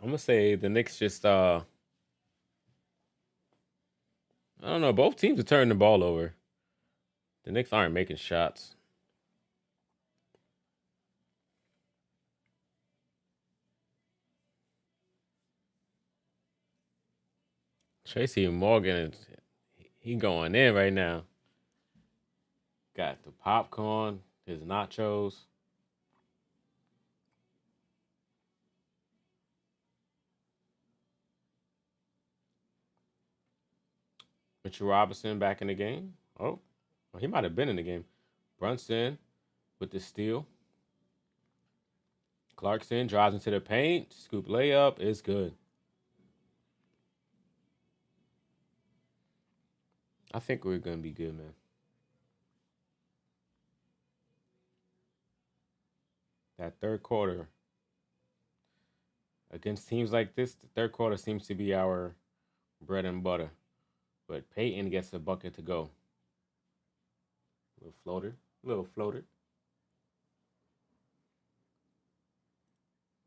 I'm gonna say the Knicks just I don't know, both teams are turning the ball over. The Knicks aren't making shots. Tracy Morgan, he going in right now. Got the popcorn, his nachos. Mitchell Robinson back in the game. Oh, well, he might have been in the game. Brunson with the steal. Clarkson drives into the paint. Scoop layup is good. I think we're going to be good, man. That third quarter against teams like this, the third quarter seems to be our bread and butter. But Peyton gets a bucket to go. Little floater. Little floater.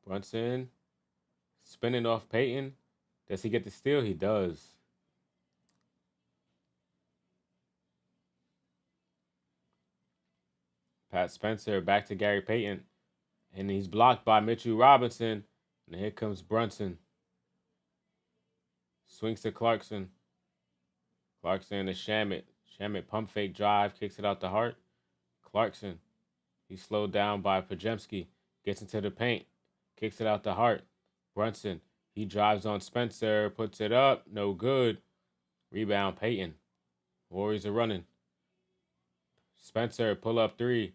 Brunson spinning off Peyton. Does he get the steal? He does. Pat Spencer back to Gary Payton. And he's blocked by Mitchell Robinson. And here comes Brunson. Swings to Clarkson. Clarkson to Shamit. Shamit pump fake drive. Kicks it out the heart. Clarkson. He's slowed down by Pajemski. Gets into the paint. Kicks it out the heart. Brunson. He drives on Spencer. Puts it up. No good. Rebound Payton. Warriors are running. Spencer pull up three.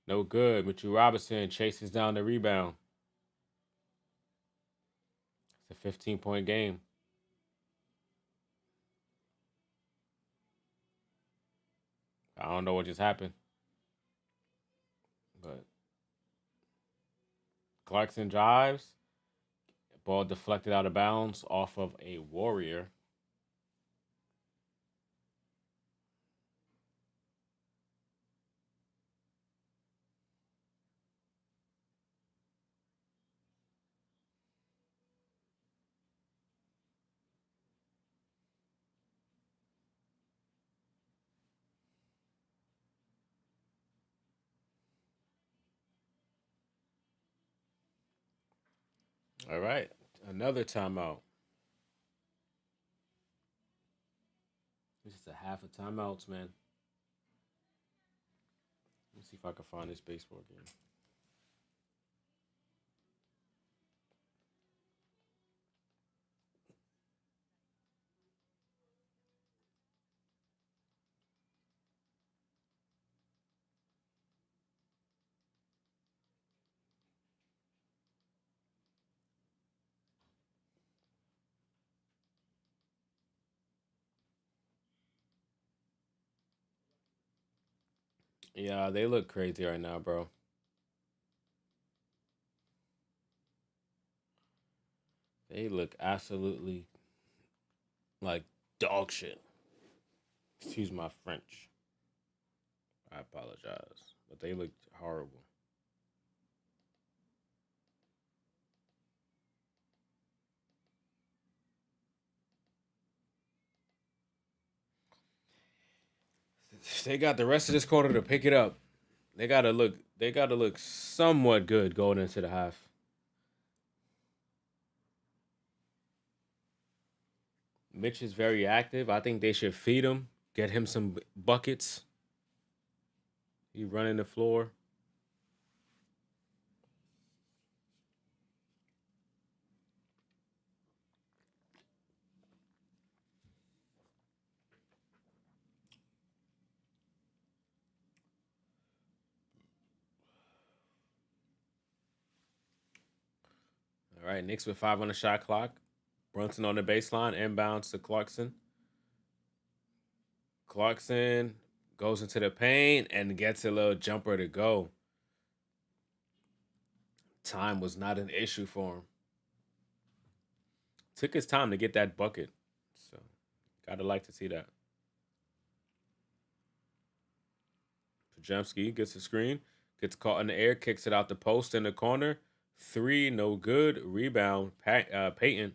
No good. Mitchell Robinson chases down the rebound. It's a 15-point game. I don't know what just happened. But Clarkson drives. Ball deflected out of bounds off of a Warrior. All right. Another timeout. This is a half a timeouts, man. Let's see if I can find this baseball game. Yeah, they look crazy right now, bro. They look absolutely like dog shit. Excuse my French. I apologize. But they look horrible. They got the rest of this quarter to pick it up. They gotta look somewhat good going into the half. Mitch is very active. I think they should feed him, get him some buckets. He running the floor. All right, Knicks with 5 on the shot clock. Brunson on the baseline, inbounds to Clarkson. Clarkson goes into the paint and gets a little jumper to go. Time was not an issue for him. Took his time to get that bucket. So, gotta like to see that. Pajemski gets a screen, gets caught in the air, kicks it out the post in the corner. Three, no good. Rebound, Peyton.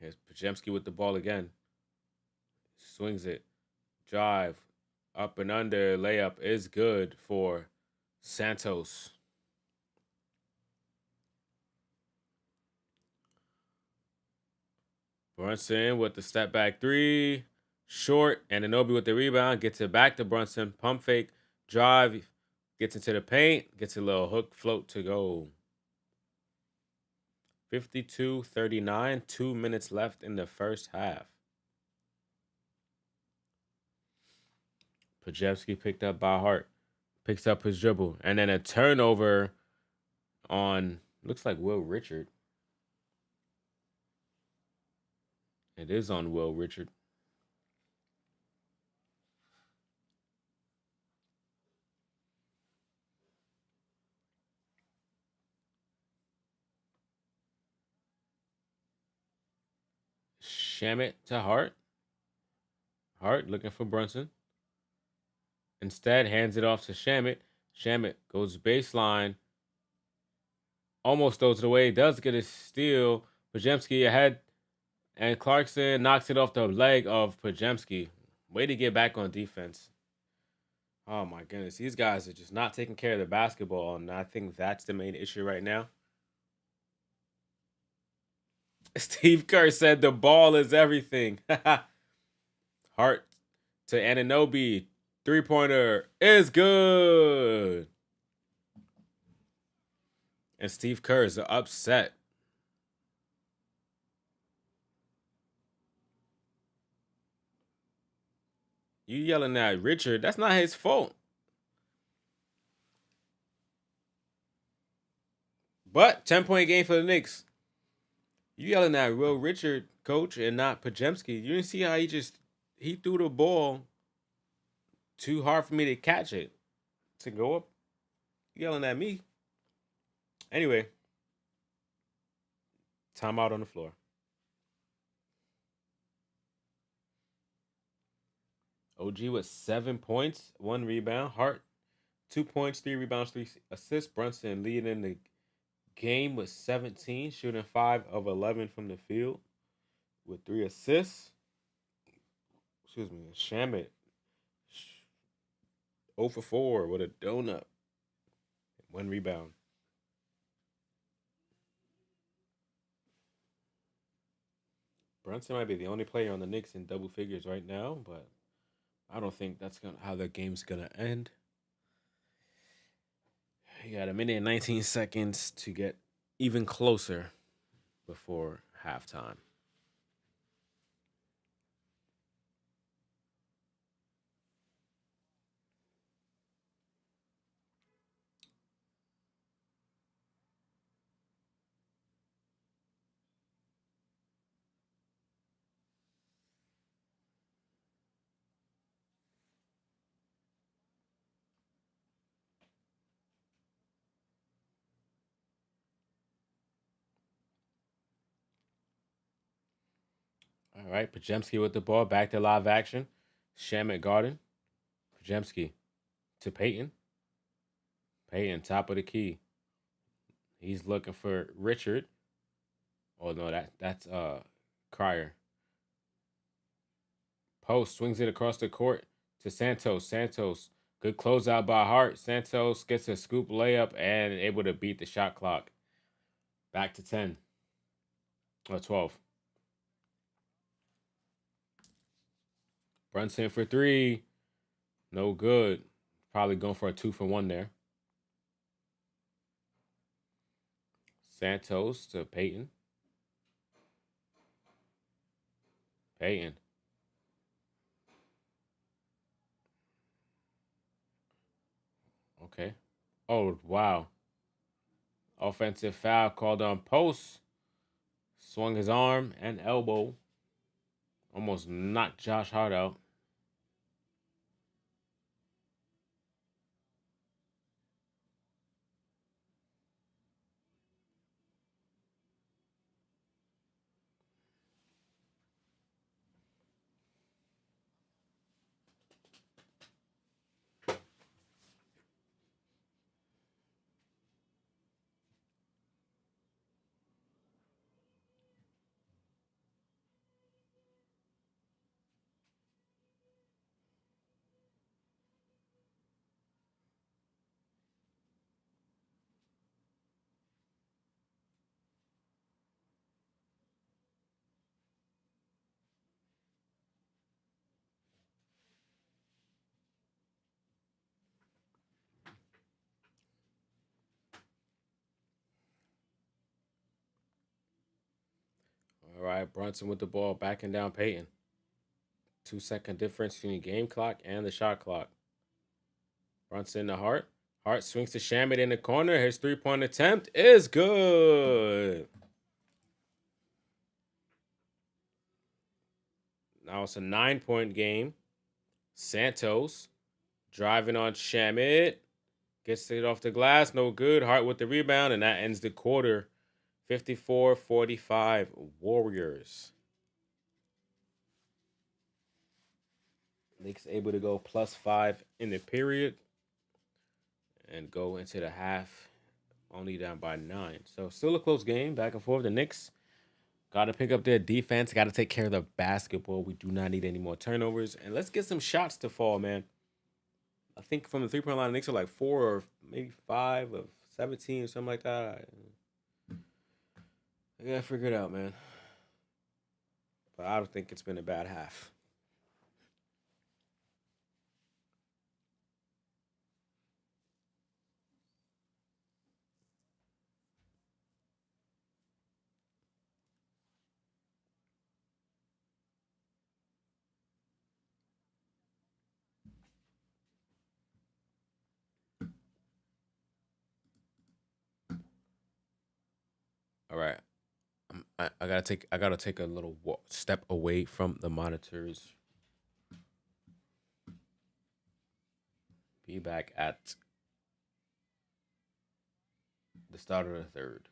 Here's Pajemski with the ball again. Swings it. Drive. Up and under layup is good for Santos. Brunson with the step back three. Short. And Anunoby with the rebound. Gets it back to Brunson. Pump fake. Drive. Gets into the paint. Gets a little hook float to go. 52-39. 2 minutes left in the first half. Pajewski picked up by Hart. Picks up his dribble. And then a turnover on, looks like Will Richard. It is on Will Richard. Shamit to Hart. Hart looking for Brunson. Instead, hands it off to Shamit. Shamit goes baseline. Almost throws it away. Does get a steal. Pajemski ahead. And Clarkson knocks it off the leg of Pajemski. Way to get back on defense. Oh my goodness. These guys are just not taking care of the basketball. And I think that's the main issue right now. Steve Kerr said the ball is everything. Hart to Anunoby. 3-pointer is good. And Steve Kerr is upset. You yelling at Richard. That's not his fault. But 10-point game for the Knicks. You yelling at Will Richard, coach, and not Pajemski. You didn't see how he threw the ball too hard for me to catch it. To go up. You yelling at me. Anyway. Timeout on the floor. OG with 7 points, 1 rebound. Hart, 2 points, 3 rebounds, 3 assists. Brunson leading the game with 17, shooting 5 of 11 from the field with 3 assists. Excuse me, Shamit 0 for 4 with a donut. 1 rebound. Brunson might be the only player on the Knicks in double figures right now, but I don't think that's how the game's gonna end. You got a minute and 19 seconds to get even closer before halftime. All right, Pajemski with the ball, back to live action. Shamit Garden. Pajemski to Peyton. Peyton, top of the key. He's looking for Richard. Oh no, that's Cryer. Post swings it across the court to Santos. Santos, good closeout by Hart. Santos gets a scoop layup and able to beat the shot clock. Back to 10 or 12. Brunson for 3. No good. Probably going for a 2 for 1 there. Santos to Peyton. Peyton. Okay. Oh, wow. Offensive foul called on Post. Swung his arm and elbow. Almost knocked Josh Hart out. right, Brunson with the ball, backing down Peyton. 2 second difference between game clock and the shot clock. Brunson to Hart. Hart swings to Shamit in the corner. His 3-point attempt is good. Now it's a 9-point game. Santos driving on Shamit. Gets it off the glass. No good. Hart with the rebound. And that ends the quarter. 54-45 Warriors. Knicks able to go +5 in the period and go into the half only down by 9. So still a close game, back and forth. The Knicks got to pick up their defense, got to take care of the basketball. We do not need any more turnovers. And let's get some shots to fall, man. I think from the 3-point line, the Knicks are like 4 or maybe 5 of 17 or something like that. I got to figure it out, man. But I don't think it's been a bad half. All right. I gotta take a little step away from the monitors. Be back at the start of the third.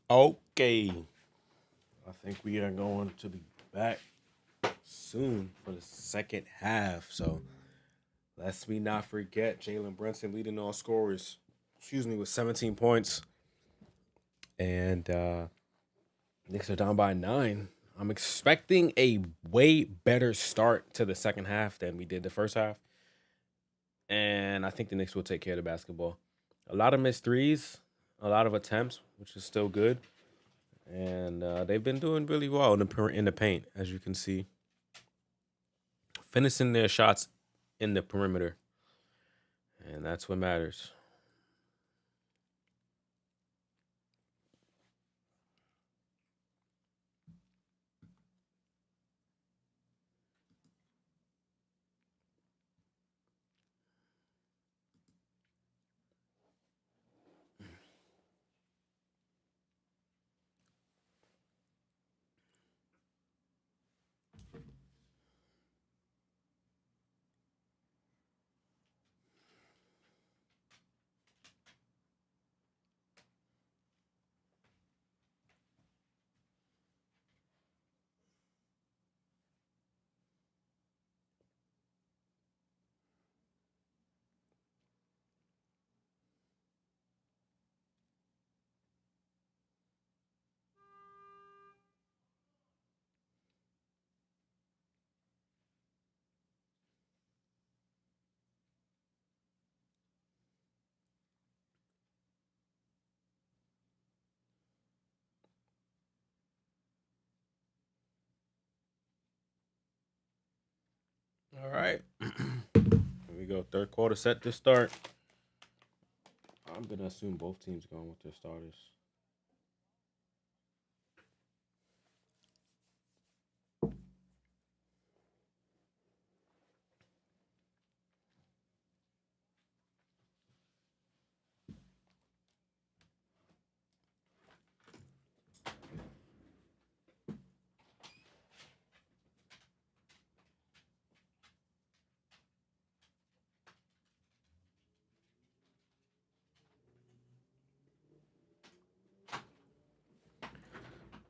Okay. I think we are going to be back soon for the second half. So let's me not forget Jalen Brunson leading all scorers. Excuse me, with 17 points. And Knicks are down by 9. I'm expecting a way better start to the second half than we did the first half. And I think the Knicks will take care of the basketball. A lot of missed threes, a lot of attempts, which is still good. And they've been doing really well in the paint, as you can see, finishing their shots in the perimeter, and that's what matters. All right, here we go. Third quarter set to start. I'm gonna assume both teams going with their starters.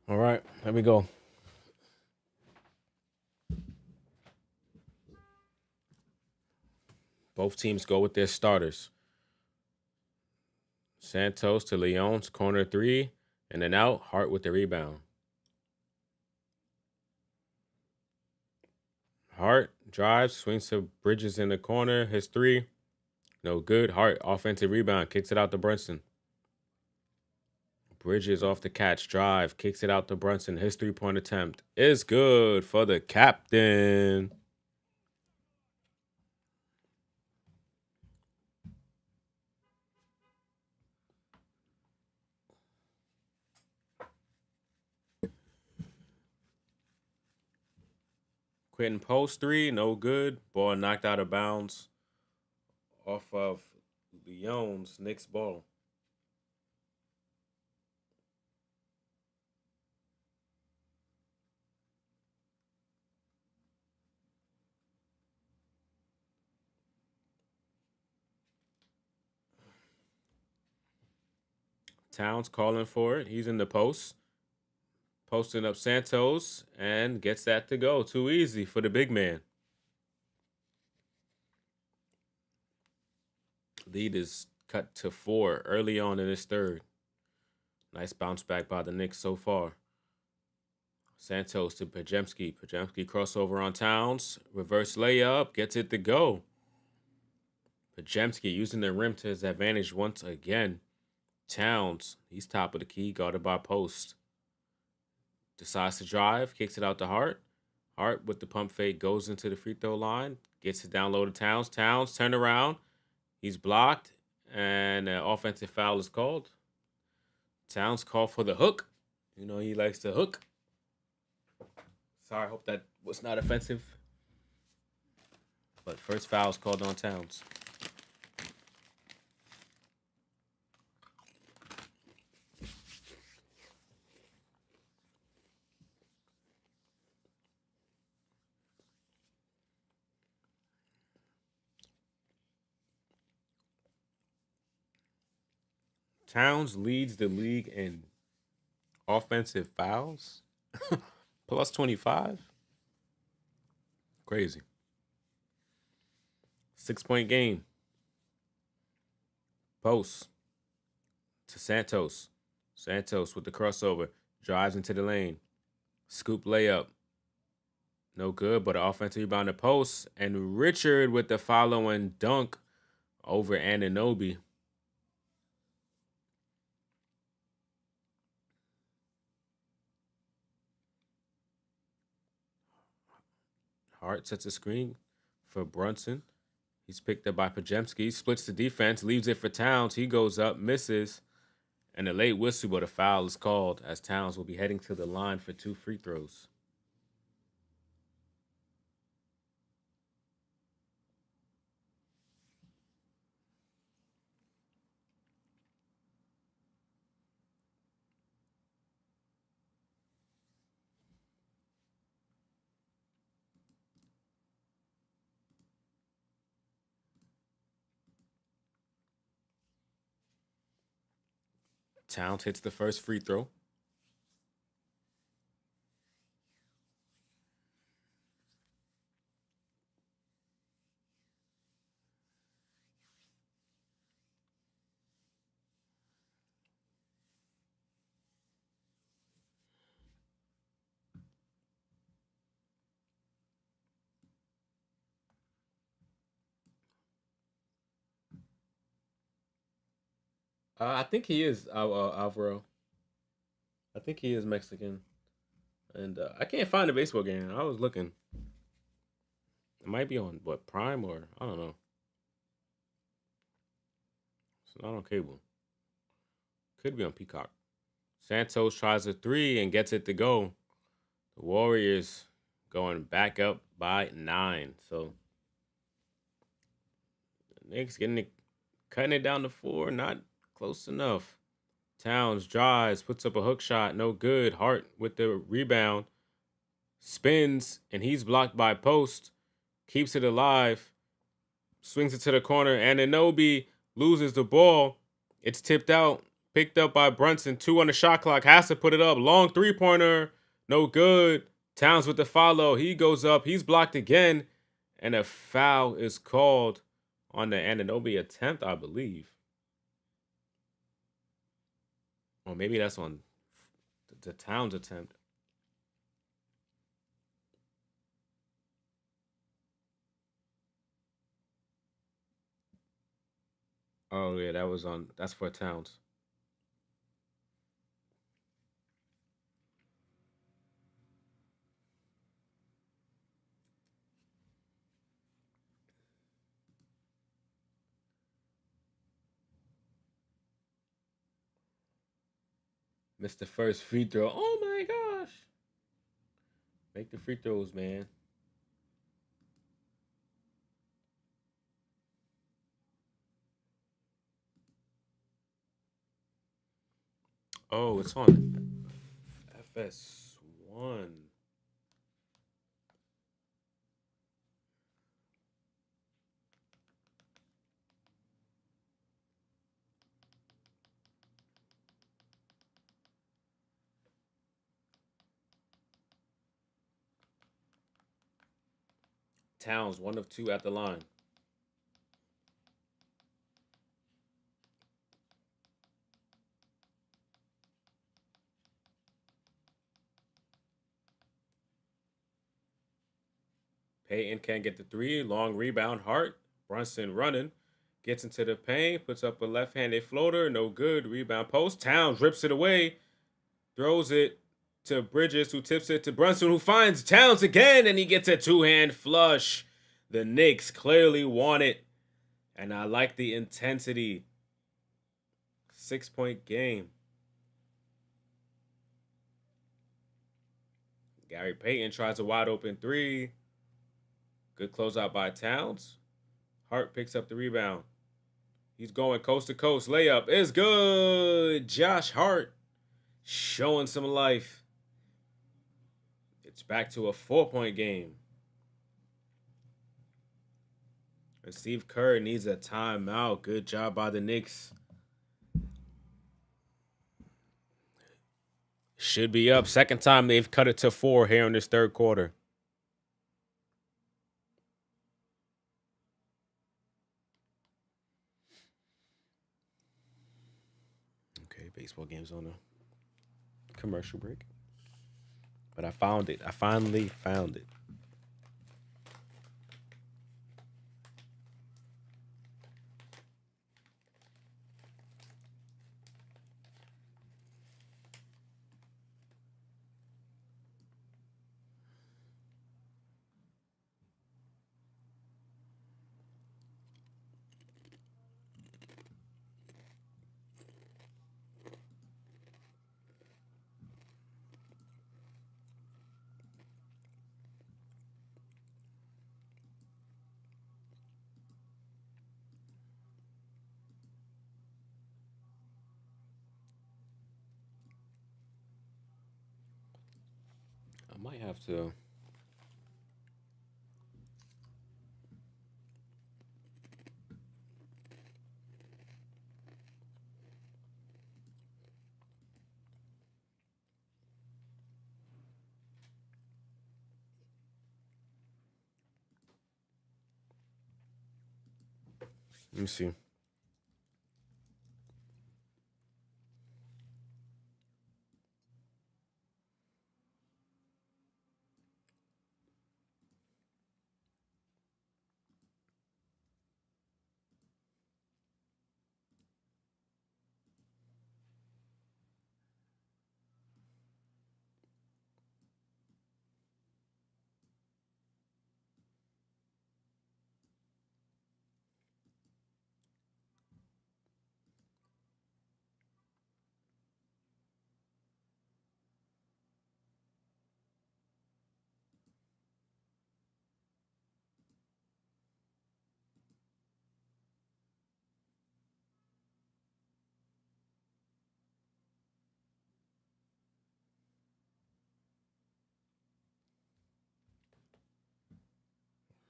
All right, here we go. Both teams go with their starters. Santos to Leon's corner three, and then out. Hart with the rebound. Hart drives, swings to Bridges in the corner. His three, no good. Hart offensive rebound, kicks it out to Brunson. Bridges off the catch, drive, kicks it out to Brunson. His 3-point attempt is good for the captain. Quentin post three, no good. Ball knocked out of bounds off of Leon's Knicks ball. Towns calling for it. He's in the post. Posting up Santos and gets that to go. Too easy for the big man. Lead is cut to 4 early on in this third. Nice bounce back by the Knicks so far. Santos to Pajemski. Pajemski crossover on Towns. Reverse layup. Gets it to go. Pajemski using the rim to his advantage once again. Towns, he's top of the key, guarded by post. Decides to drive, kicks it out to Hart. Hart with the pump fake goes into the free throw line. Gets it down low to Towns. Towns turn around. He's blocked. And an offensive foul is called. Towns called for the hook. You know he likes to hook. Sorry, I hope that was not offensive. But first foul is called on Towns. Towns leads the league in offensive fouls. Plus 25. Crazy. 6 point game. Post to Santos. Santos with the crossover. Drives into the lane. Scoop layup. No good, but an offensive rebound to post. And Richard with the following dunk over Anunoby. Hart sets a screen for Brunson. He's picked up by Pajemski. Splits the defense, leaves it for Towns. He goes up, misses, and a late whistle, but a foul is called as Towns will be heading to the line for 2 free throws. Towns hits the first free throw. I think he is Alvaro. I think he is Mexican, and I can't find a baseball game. I was looking. It might be on what Prime or I don't know. It's not on cable. Could be on Peacock. Santos tries a three and gets it to go. The Warriors going back up by 9. So the Knicks cutting it down to 4, not close enough. Towns drives, puts up a hook shot, no good. Hart with the rebound, spins, and he's blocked by post. Keeps it alive, swings it to the corner, and Anunoby loses the ball. It's tipped out, picked up by Brunson. 2 on the shot clock, has to put it up. Long 3-pointer, no good. Towns with the follow, he goes up, he's blocked again, and a foul is called on the Anunoby attempt, I believe. Or maybe that's on the Towns attempt. Oh yeah, that's for Towns. Missed the first free throw. Oh my gosh. Make the free throws, man. Oh, it's on FS1. Towns, 1 of 2 at the line. Payton can't get the 3. Long rebound. Hart. Brunson running. Gets into the paint. Puts up a left-handed floater. No good. Rebound post. Towns rips it away. Throws it to Bridges, who tips it to Brunson, who finds Towns again, and he gets a 2-hand flush. The Knicks clearly want it, and I like the intensity. 6-point game. Gary Payton tries a wide open 3. Good closeout by Towns. Hart picks up the rebound. He's going coast to coast. Layup is good. Josh Hart showing some life. It's back to a 4-point game. And Steve Kerr needs a timeout. Good job by the Knicks. should be up. Second time they've cut it to 4 here in this third quarter. Okay, baseball games on a commercial break. But I found it. I finally found it. I might have to. Let me see.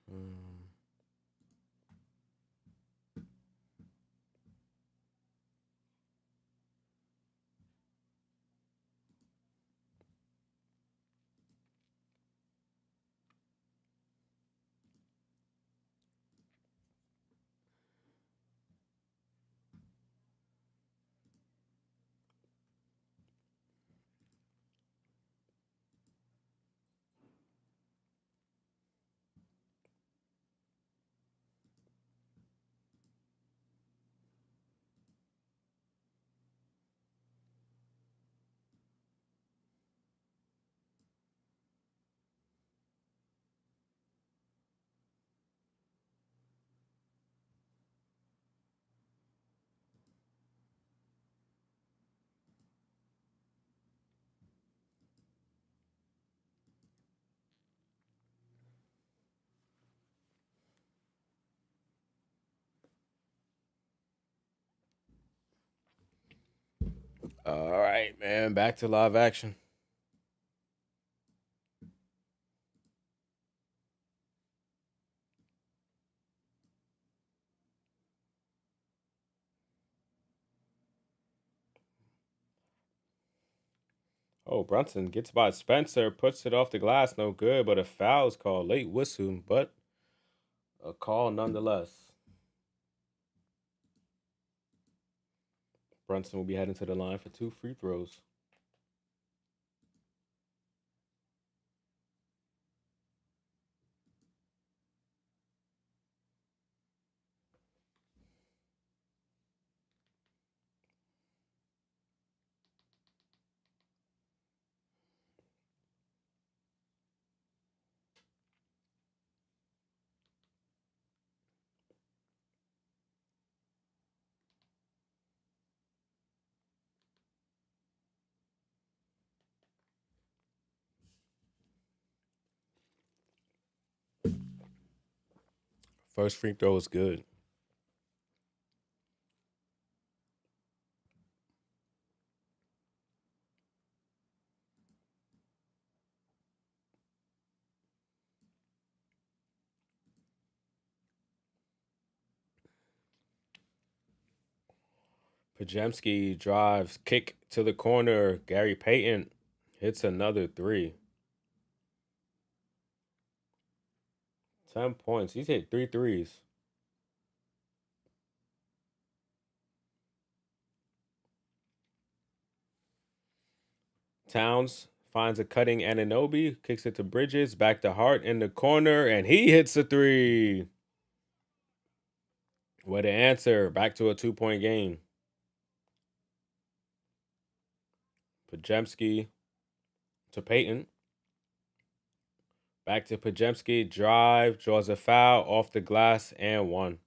Um, all right, man. Back to live action. Oh, Brunson gets by Spencer, puts it off the glass, no good, but a foul is called. Late whistle, but a call nonetheless. Brunson will be heading to the line for 2 free throws. First free throw is good. Pajemski drives, kick to the corner. Gary Payton Hits another three. 10 points. He's hit three threes. Towns finds a cutting Ananobi, kicks it to Bridges, back to Hart in the corner, and he hits a three. What an answer. Back to a 2-point game. Pajemski to Peyton. Back to Pajemski. Drive, draws a foul off the glass, and one.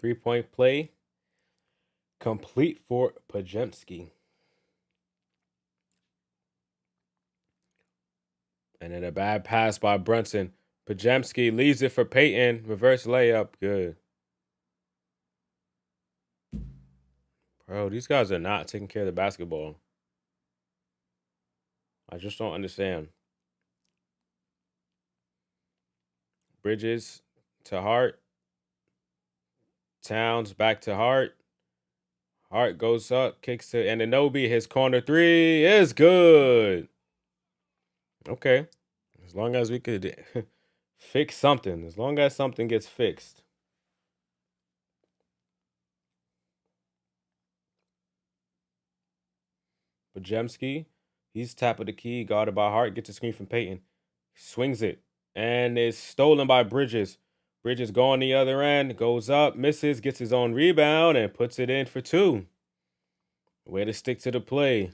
Three-point play complete for Pajemski. And then a bad pass by Brunson. Pajemski leaves it for Peyton. Reverse layup. Good. Bro, these guys are not taking care of the basketball. I just don't understand. Bridges to Hart. Towns back to Hart. Hart goes up, kicks to Ananobi. His corner three is good. Okay. As long as we could fix something. As long as something gets fixed. Pajemski, he's top of the key, guarded by Hart, gets a screen from Peyton. Swings it. And is stolen by Bridges. Bridges going the other end, goes up, misses, gets his own rebound, and puts it in for two. Way to stick to the play.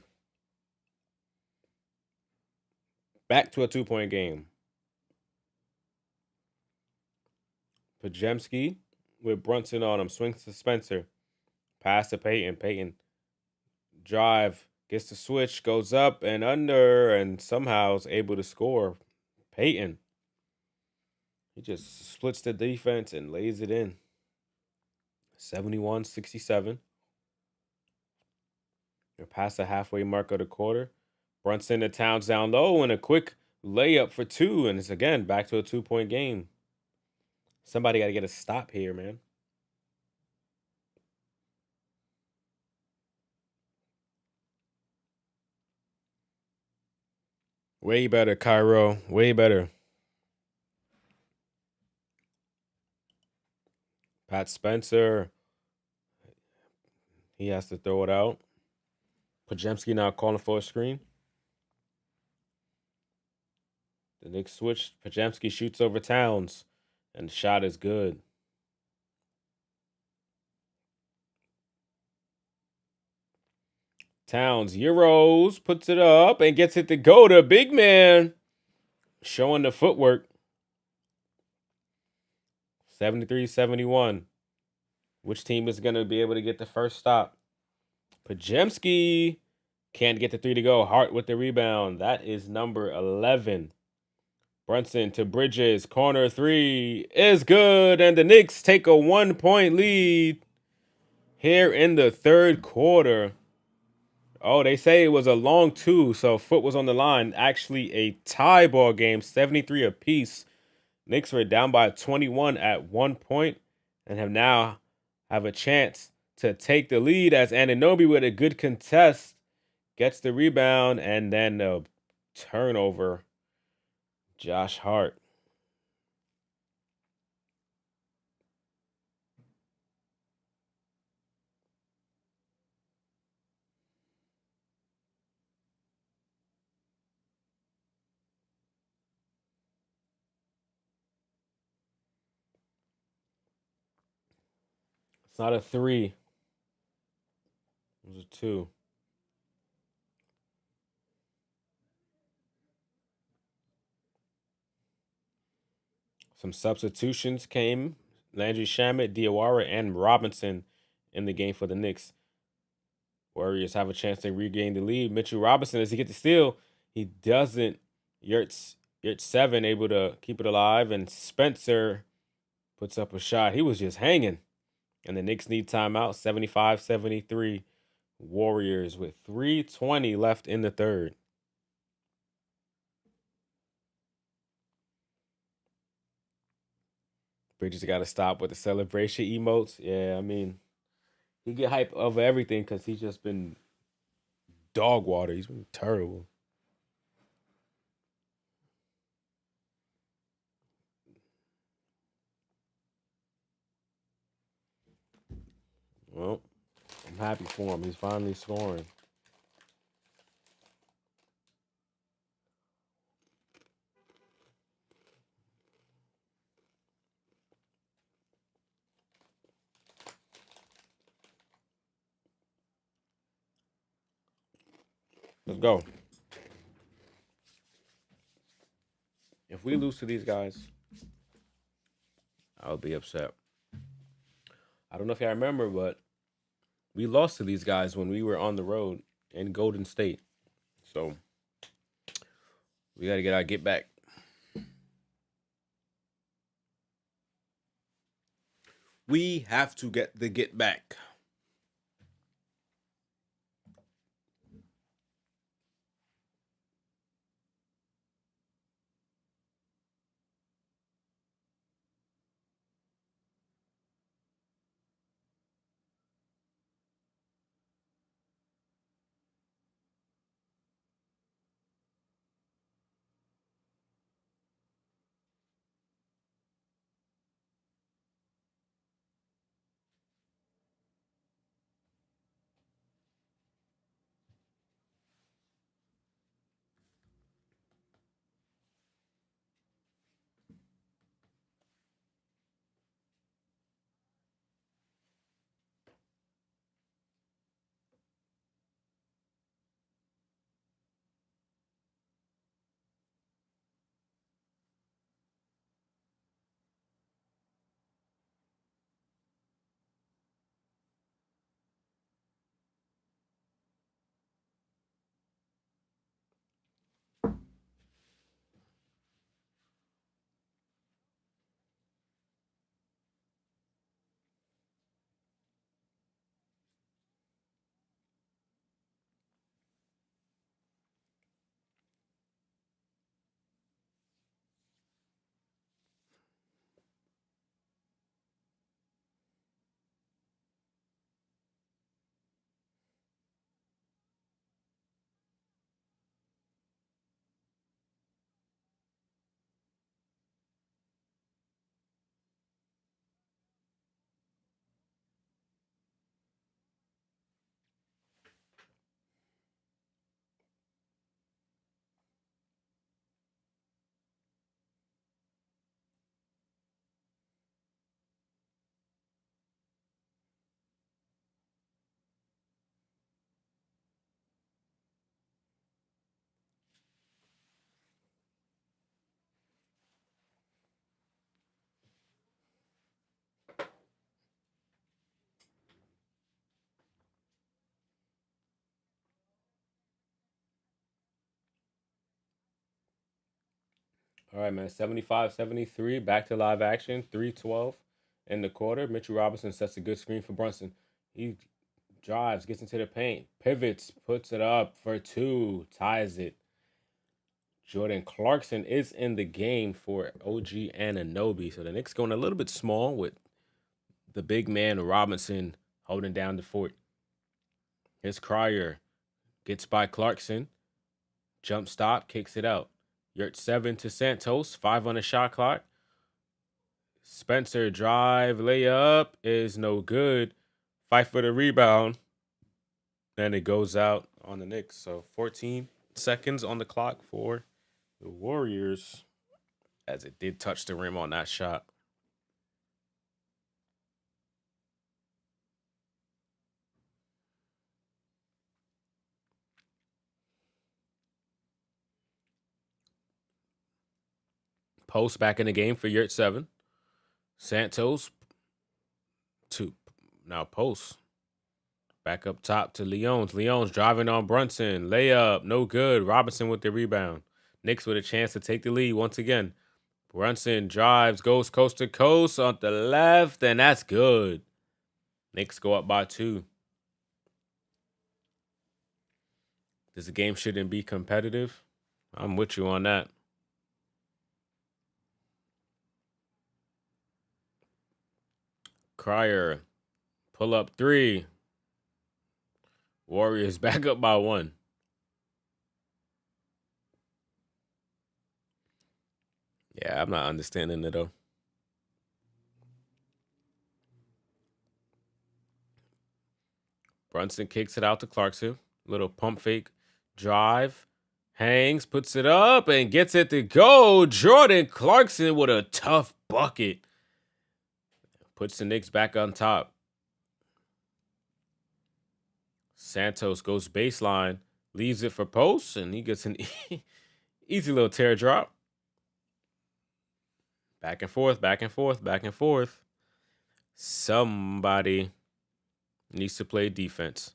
Back to a 2-point game. Pajemski with Brunson on him. Swings to Spencer. Pass to Peyton. Peyton drive. Gets the switch. Goes up and under. And somehow is able to score. Peyton. He just splits the defense and lays it in. 71-67. They're past the halfway mark of the quarter. Brunson to Towns down low and a quick layup for two. And it's again back to a 2-point game. Somebody got to get a stop here, man. Way better, Cairo. Way better. Pat Spencer. He has to throw it out. Pajemski now calling for a screen. The Knicks switch. Pajemski shoots over Towns. And the shot is good. Towns Euros puts it up and gets it to go to big man. Showing the footwork. 73-71. Which team is going to be able to get the first stop? Pajemski can't get the three to go. Hart with the rebound. That is number 11. Brunson to Bridges. Corner three is good. And the Knicks take a 1-point lead here in the third quarter. Oh, they say it was a long two, so foot was on the line. Actually, a tie ball game, 73 apiece. Knicks were down by 21 at 1 point and have a chance to take the lead as Anunoby with a good contest gets the rebound and then a turnover. Josh Hart. It's not a three. It was a two. Some substitutions came. Landry Shamet, Diawara, and Robinson in the game for the Knicks. Warriors have a chance to regain the lead. Mitchell Robinson, as he gets the steal, he doesn't. Yurt 7 able to keep it alive, and Spencer puts up a shot. He was just hanging. And the Knicks need timeout, 75-73. Warriors with 3:20 left in the third. Bridges got to stop with the celebration emotes. Yeah, I mean, he get hype over everything because he's just been dog water. He's been terrible. Well, I'm happy for him. He's finally scoring. Let's go. If we lose to these guys, I'll be upset. I don't know if y'all remember, but we lost to these guys when we were on the road in Golden State. So we got to get our get back. We have to get the get back. All right, man. 75-73. Back to live action. 3:12 in the quarter. Mitchell Robinson sets a good screen for Brunson. He drives, gets into the paint, pivots, puts it up for two, ties it. Jordan Clarkson is in the game for OG Anunoby. So the Knicks going a little bit small with the big man Robinson holding down the fort. His Crier gets by Clarkson. Jump stop, kicks it out. Yurt 7 to Santos, 5 on the shot clock. Spencer drive, layup is no good. Fight for the rebound. And it goes out on the Knicks. So 14 seconds on the clock for the Warriors, as it did touch the rim on that shot. Post back in the game for Yurt 7. Santos Two. Now post. Back up top to Leones. Leones driving on Brunson. Layup. No good. Robinson with the rebound. Knicks with a chance to take the lead once again. Brunson drives, goes coast to coast on the left, and that's good. Knicks go up by 2. This game shouldn't be competitive. I'm with you on that. Crier, pull up 3. Warriors back up by 1. Yeah, I'm not understanding it though. Brunson kicks it out to Clarkson. Little pump fake drive. Hangs, puts it up, and gets it to go. Jordan Clarkson with a tough bucket. Puts the Knicks back on top. Santos goes baseline, leaves it for post, and he gets an easy little tear drop. Back and forth, back and forth, back and forth. Somebody needs to play defense.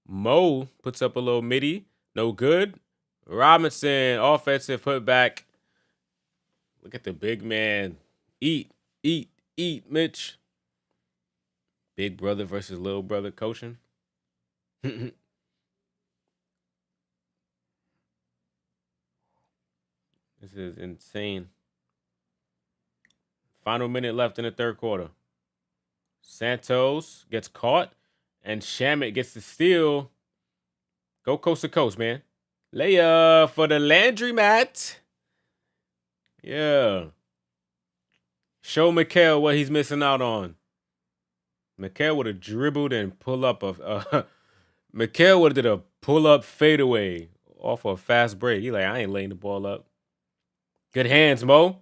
Mo puts up a little midi. No good. Robinson, offensive putback. Look at the big man. Eat, Mitch. Big brother versus little brother coaching. This is insane. Final minute left in the third quarter. Santos gets caught, and Shamit gets the steal. Go coast to coast, man. Layup for the Landry mat. Yeah. Show Mikal what he's missing out on. Mikal would have dribbled and pull up a. Mikal would have did a pull up fadeaway off a fast break. He like, I ain't laying the ball up. Good hands, Mo.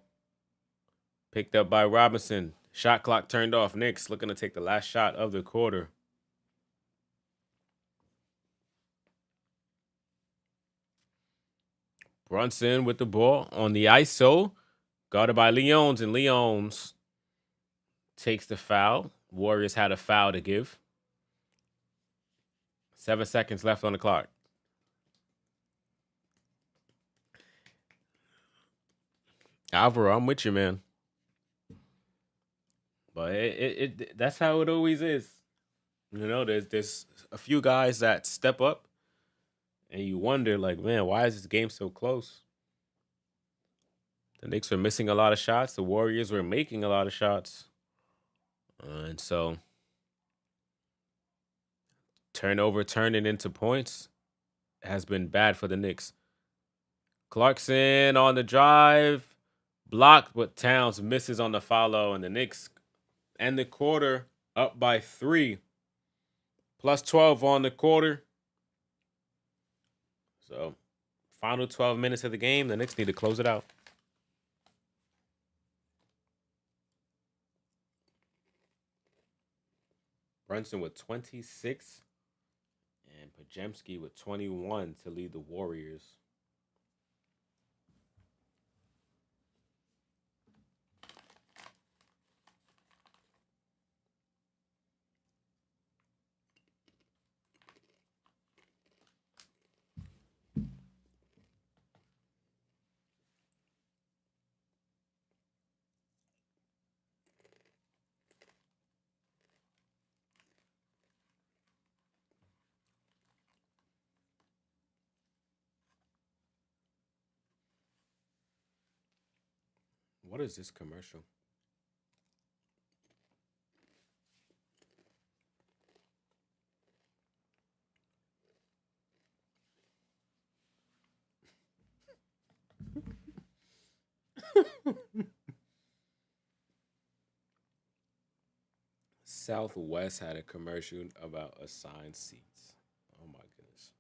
Picked up by Robinson. Shot clock turned off. Knicks looking to take the last shot of the quarter. Brunson with the ball on the ISO. Guarded by Leones, and Leones takes the foul. Warriors had a foul to give. 7 seconds left on the clock. Alvaro, I'm with you, man. But that's how it always is. You know, there's a few guys that step up, and you wonder, like, man, why is this game so close? The Knicks were missing a lot of shots. The Warriors were making a lot of shots. And so, turnover turning into points has been bad for the Knicks. Clarkson on the drive. Blocked, but Towns misses on the follow. And the Knicks end the quarter up by 3. Plus 12 on the quarter. So, final 12 minutes of the game. The Knicks need to close it out. Brunson with 26 and Pajemski with 21 to lead the Warriors. What is this commercial? Southwest had a commercial about assigned seats. Oh my goodness.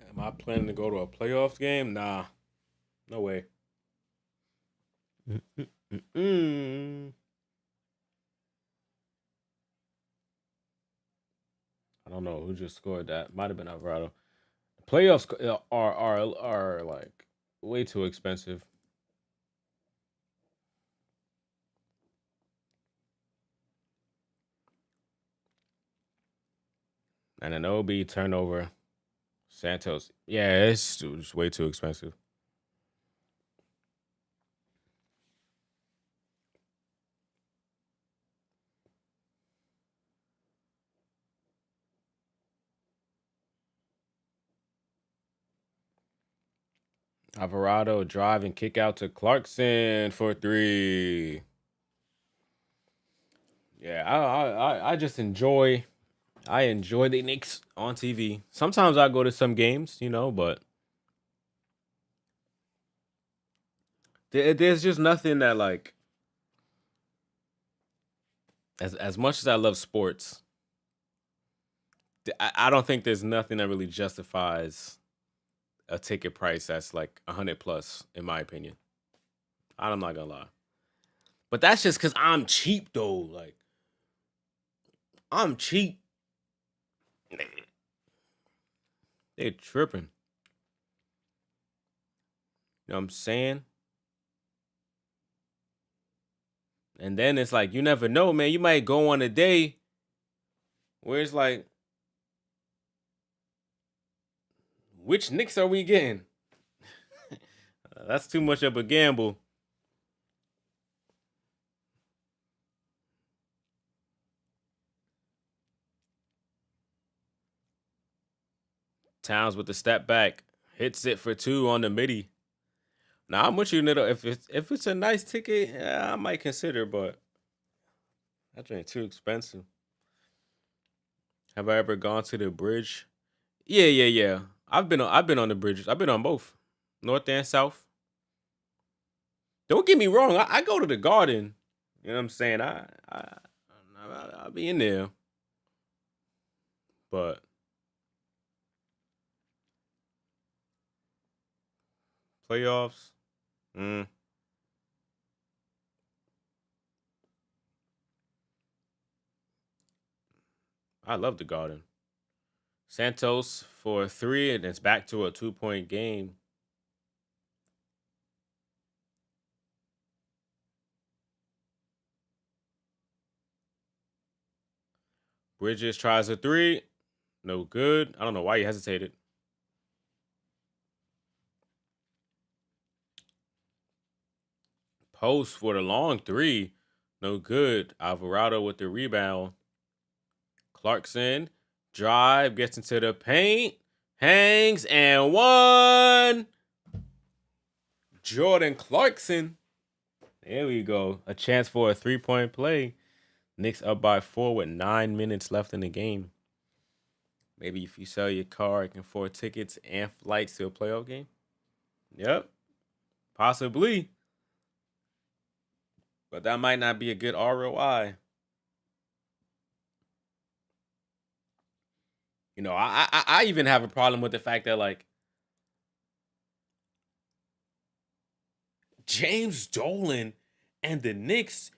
Am I planning to go to a playoffs game? Nah, no way. Mm-mm-mm. I don't know who just scored that. Might have been Alvarado. Playoffs are like way too expensive. And an OB turnover. Santos. Yeah, it's just way too expensive. Alvarado drive and kick out to Clarkson for three. Yeah, I just enjoy the Knicks on TV. Sometimes I go to some games, but there's just nothing that like as much as I love sports, I don't think there's nothing that really justifies a ticket price that's like 100 plus, in my opinion. I'm not gonna lie, but that's just because I'm cheap though. Like I'm cheap. They're tripping. You know what I'm saying? And then it's like you never know, man. You might go on a day where it's like, which Knicks are we getting? That's too much of a gamble. Towns with the step back, hits it for two on the midi. Now I'm with you, Niddle. If it's a nice ticket, yeah, I might consider, but that ain't too expensive. Have I ever gone to the bridge? Yeah, yeah, yeah. I've been on the bridges. I've been on both, north and south. Don't get me wrong. I go to the garden. You know what I'm saying? I'll be in there, but playoffs. Mm, I love the garden. Santos for three, and it's back to a 2 point game. Bridges tries a three. No good. I don't know why you hesitated. Post for the long three. No good. Alvarado with the rebound. Clarkson. Drive. Gets into the paint. Hangs and one. Jordan Clarkson. There we go. A chance for a 3 point play. Knicks up by 4 with 9 minutes left in the game. Maybe if you sell your car, you can afford tickets and flights to a playoff game. Yep. Possibly. But that might not be a good ROI. I even have a problem with the fact that like James Dolan and the Knicks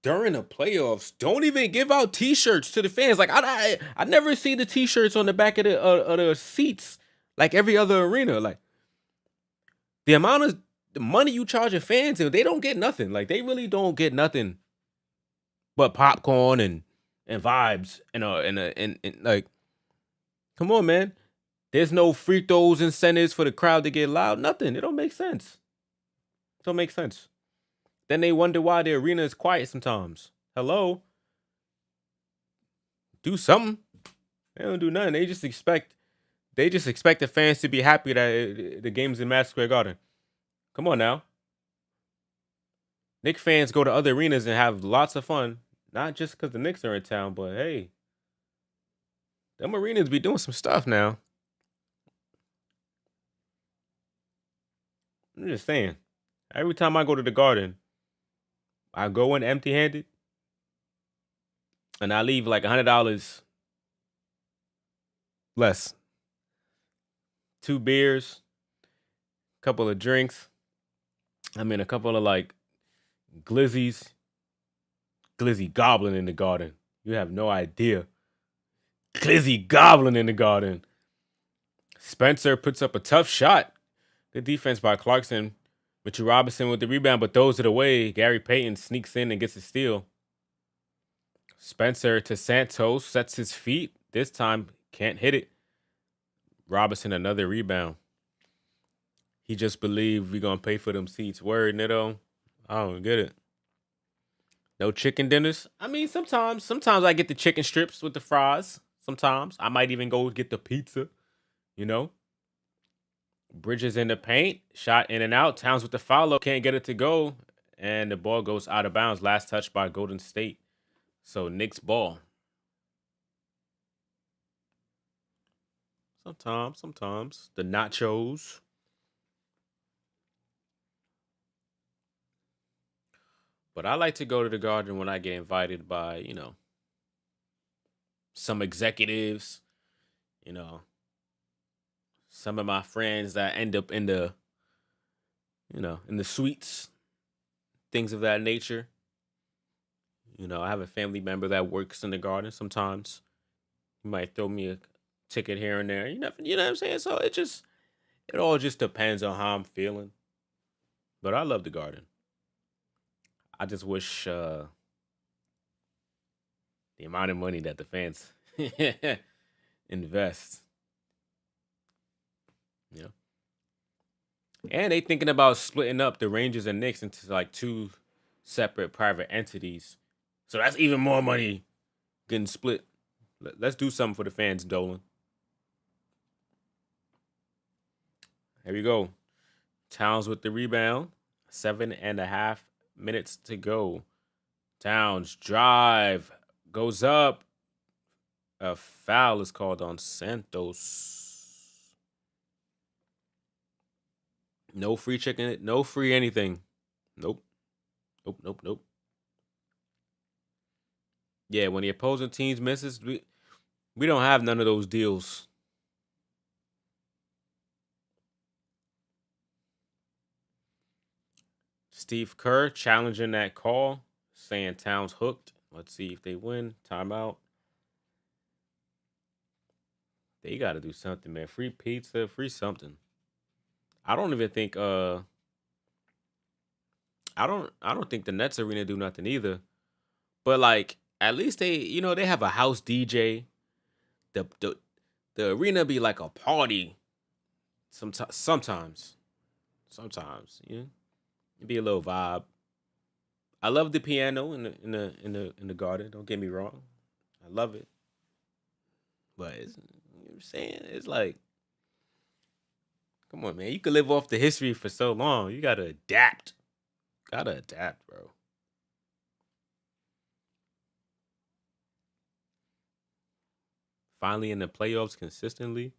during the playoffs don't even give out T-shirts to the fans. Like I never see the T-shirts on the back of the seats like every other arena. Like the amount of the money you charge your fans, and they don't get nothing. Like they really don't get nothing but popcorn and vibes and like, come on, man. There's no free throws incentives for the crowd to get loud. Nothing. It don't make sense. It don't make sense. Then they wonder why the arena is quiet sometimes. Hello, do something. They don't do nothing. They just expect the fans to be happy that the game's in Madison Square Garden. Come on now. Knicks fans go to other arenas and have lots of fun, not just because the Knicks are in town, but hey, them arenas be doing some stuff now. I'm just saying. Every time I go to the Garden, I go in empty-handed and I leave like $100 less. 2 beers, couple of drinks. I mean, a couple of like glizzies. Glizzy goblin in the Garden. You have no idea. Glizzy goblin in the Garden. Spencer puts up a tough shot. Good defense by Clarkson. Mitchell Robinson with the rebound, but throws it away. Gary Payton sneaks in and gets a steal. Spencer to Santos, sets his feet. This time, can't hit it. Robinson, another rebound. He just believed we going to pay for them seats. Word, Nitto. I don't get it. No chicken dinners? I mean, sometimes I get the chicken strips with the fries. Sometimes. I might even go get the pizza, you know? Bridges in the paint, shot in and out. Towns with the follow, can't get it to go. And the ball goes out of bounds. Last touch by Golden State. So Knicks ball. Sometimes. The nachos. But I like to go to the Garden when I get invited by, some executives, you know, some of my friends that end up in the suites, things of that nature. I have a family member that works in the Garden sometimes. He might throw me a ticket here and there. You know what I'm saying? So it all just depends on how I'm feeling. But I love the Garden. I just wish the amount of money that the fans invest. Yeah. And they thinking about splitting up the Rangers and Knicks into like two separate private entities. So that's even more money getting split. Let's do something for the fans, Dolan. Here we go. Towns with the rebound. 7.5 minutes to go. Towns drive. Goes up. A foul is called on Santos. No free chicken. No free anything. Nope. Nope. Yeah, when the opposing teams misses, we don't have none of those deals. Steve Kerr challenging that call, saying Towns hooked. Let's see if they win. Timeout. They got to do something, man. Free pizza, free something. I don't even think I don't think the Nets arena do nothing either. But like at least they have a house DJ. The arena be like a party. Sometimes. It'd be a little vibe. I love the piano in the Garden. Don't get me wrong, I love it. But I'm saying it's like, come on, man. You could live off the history for so long. You gotta adapt. Gotta adapt, bro. Finally in the playoffs consistently.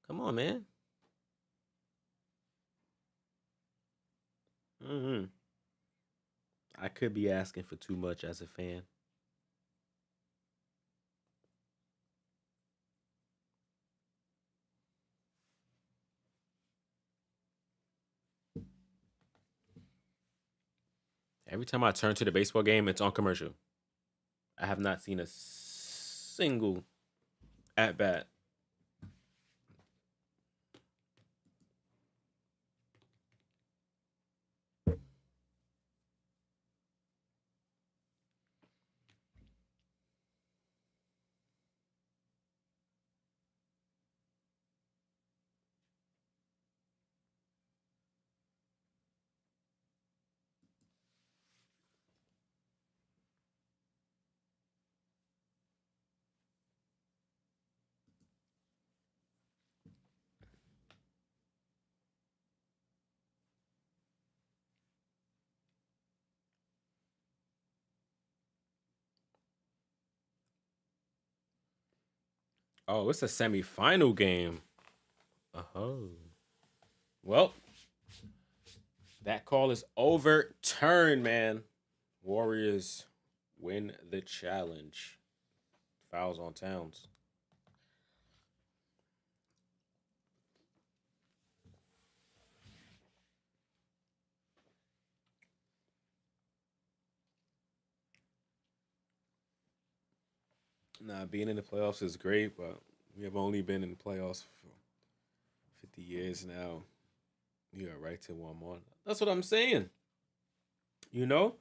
Come on, man. hmm I could be asking for too much as a fan. Every time I turn to the baseball game, it's on commercial. I have not seen a single at bat. Oh, it's a semifinal game. Oh. Well, That call is overturned, man. Warriors win the challenge. Fouls on Towns. Nah, being in the playoffs is great, but we have only been in the playoffs for 50 years now. You are right to one more. That's what I'm saying. You know,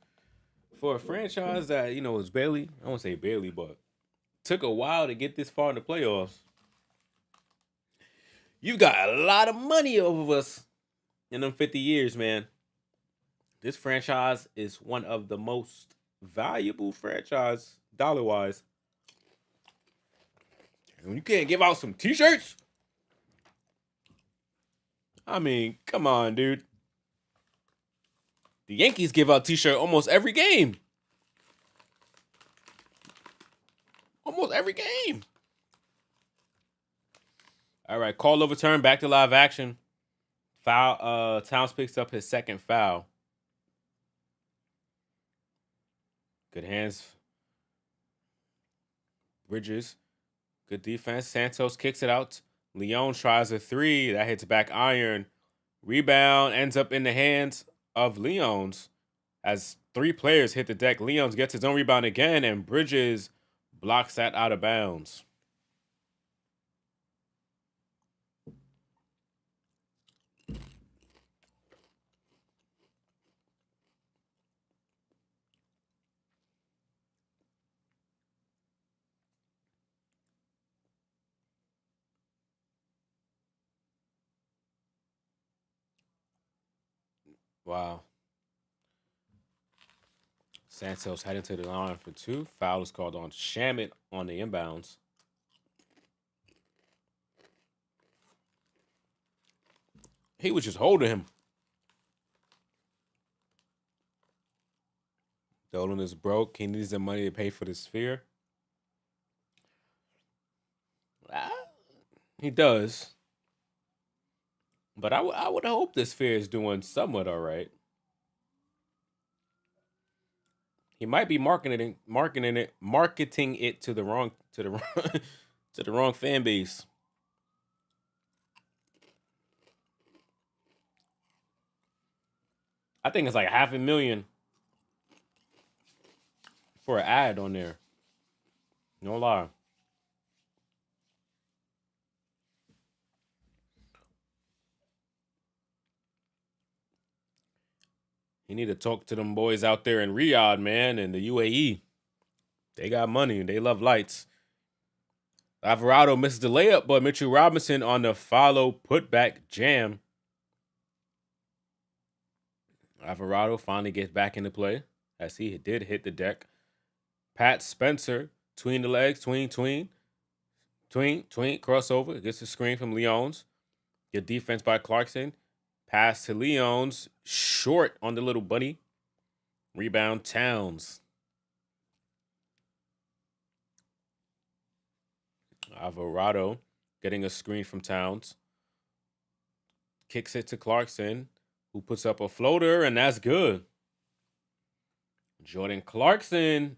for a franchise that was barely, I won't say barely, but took a while to get this far in the playoffs. You got a lot of money over us in them 50 years, man. This franchise is one of the most valuable franchise dollar wise. And when you can't give out some t-shirts, I mean, come on, dude. The Yankees give out t-shirt almost every game. Almost every game. All right, call overturned. Back to live action. Foul. Towns picks up his second foul. Good hands. Bridges. Good defense. Santos kicks it out. Leon tries a three. That hits back iron. Rebound ends up in the hands of Leon's. As three players hit the deck, Leon's gets his own rebound again, and Bridges blocks that out of bounds. Wow. Santos heading to the line for two. Foul is called on Shamit on the inbounds. He was just holding him. Dolan is broke. He needs the money to pay for the sphere. Ah, he does. But I would hope this sphere is doing somewhat all right. He might be marketing it to the wrong to the wrong fan base. I think it's like $500,000 for an ad on there. No lie. You need to talk to them boys out there in Riyadh, man, and the UAE. They got money and they love lights. Alvarado misses the layup, but Mitchell Robinson on the follow putback jam. Alvarado finally gets back into play as he did hit the deck. Pat Spencer, tween the legs, tween, crossover. Gets a screen from Leons. Good defense by Clarkson. Pass to Leons. Short on the little bunny. Rebound Towns. Alvarado getting a screen from Towns. Kicks it to Clarkson, who puts up a floater, and that's good. Jordan Clarkson,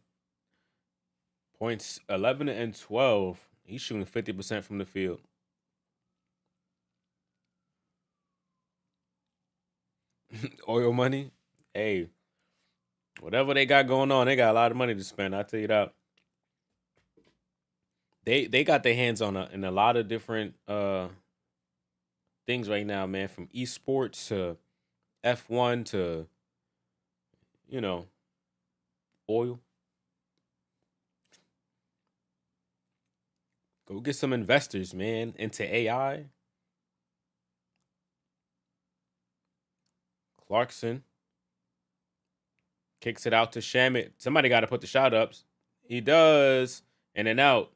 points 11 and 12. He's shooting 50% from the field. Oil money? Hey, whatever they got going on, they got a lot of money to spend. I'll tell you that. They got their hands on in a lot of different things right now, man. From esports to F1 to oil. Go get some investors, man, into AI. Clarkson kicks it out to Shamit. Somebody got to put the shot ups. He does. In and out.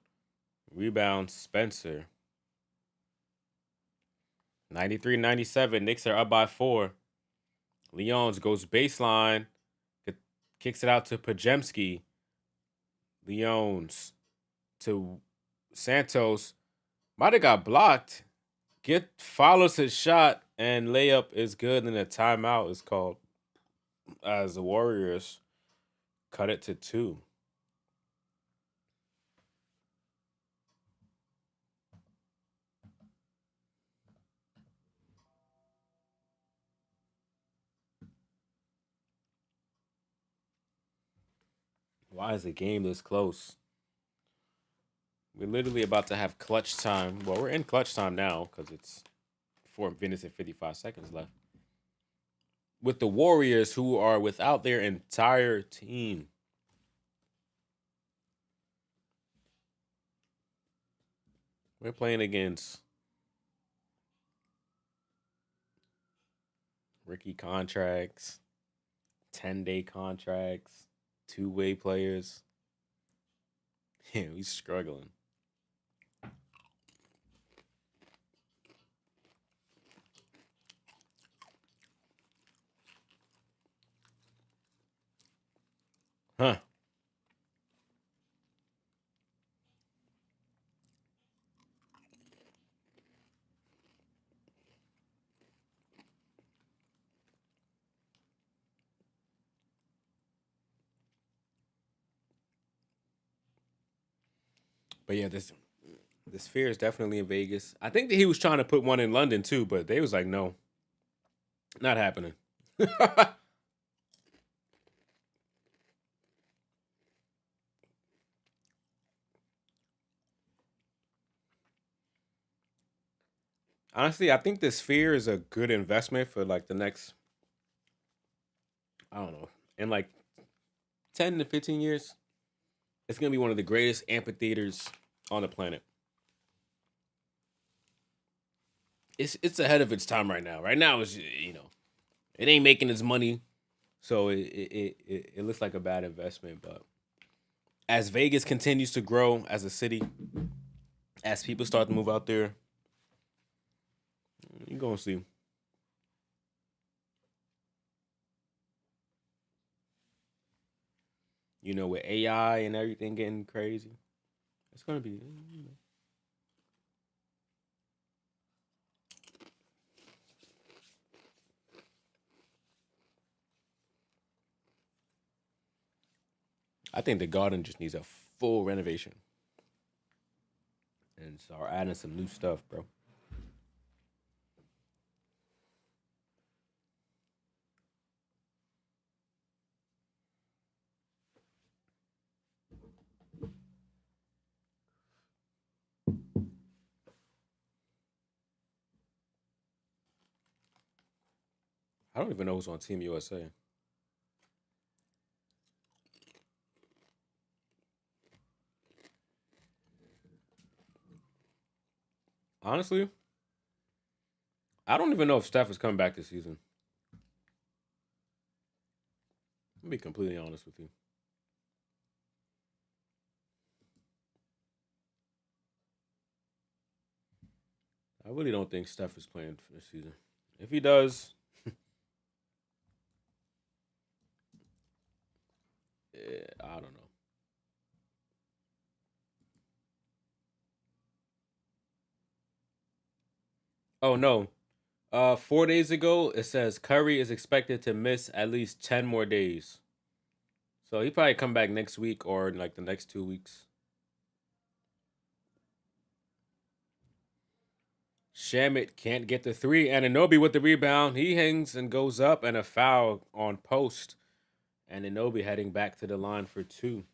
Rebound Spencer. 93-97. Knicks are up by 4. Leons goes baseline. Kicks it out to Pajemski. Leons to Santos. Might have got blocked. Follows his shot And layup is good, and a timeout is called as the Warriors cut it to two. Why is the game this close? We're literally about to have clutch time. Well, we're in clutch time now because it's 4 minutes and 55 seconds left. With the Warriors, who are without their entire team. We're playing against rookie contracts, 10-day contracts, two-way players. Yeah, we struggling. Huh. But yeah, this fear is definitely in Vegas. I think that he was trying to put one in London too, but they was like, no, not happening. Honestly, I think this sphere is a good investment for like the next, I don't know, in like 10 to 15 years. It's gonna be one of the greatest amphitheaters on the planet. It's ahead of its time right now. Right now, it's it ain't making its money, so it looks like a bad investment. But as Vegas continues to grow as a city, as people start to move out there, you're gonna see. With AI and everything getting crazy, it's gonna be. I think the garden just needs a full renovation and start adding some new stuff, bro. I don't even know who's on Team USA. Honestly, I don't even know if Steph is coming back this season. I'll be completely honest with you. I really don't think Steph is playing for this season. If he does, I don't know. Oh no. 4 days ago it says Curry is expected to miss at least 10 more days. So he probably come back next week or in like the next 2 weeks. Shamit can't get the three. Ananobi with the rebound. He hangs and goes up and a foul on post. Ananobi heading back to the line for two.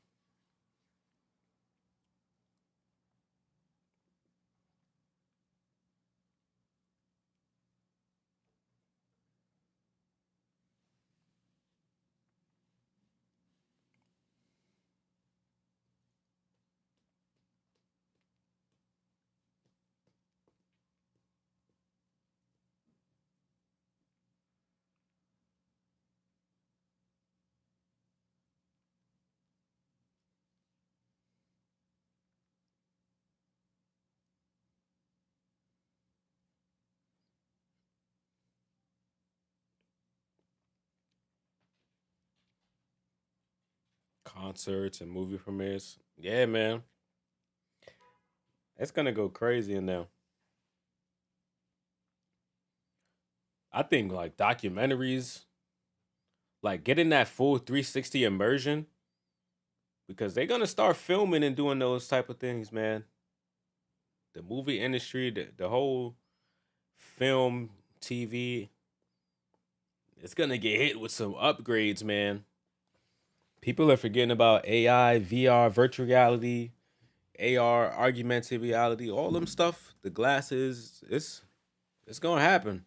Concerts and movie premieres. Yeah, man. It's gonna go crazy in there. I think like documentaries, like getting that full 360 immersion, because they're gonna start filming and doing those type of things, man. The movie industry, the whole film, TV, it's gonna get hit with some upgrades, man. People are forgetting about AI, VR, virtual reality, AR, augmented reality, all them stuff. The glasses, it's gonna happen.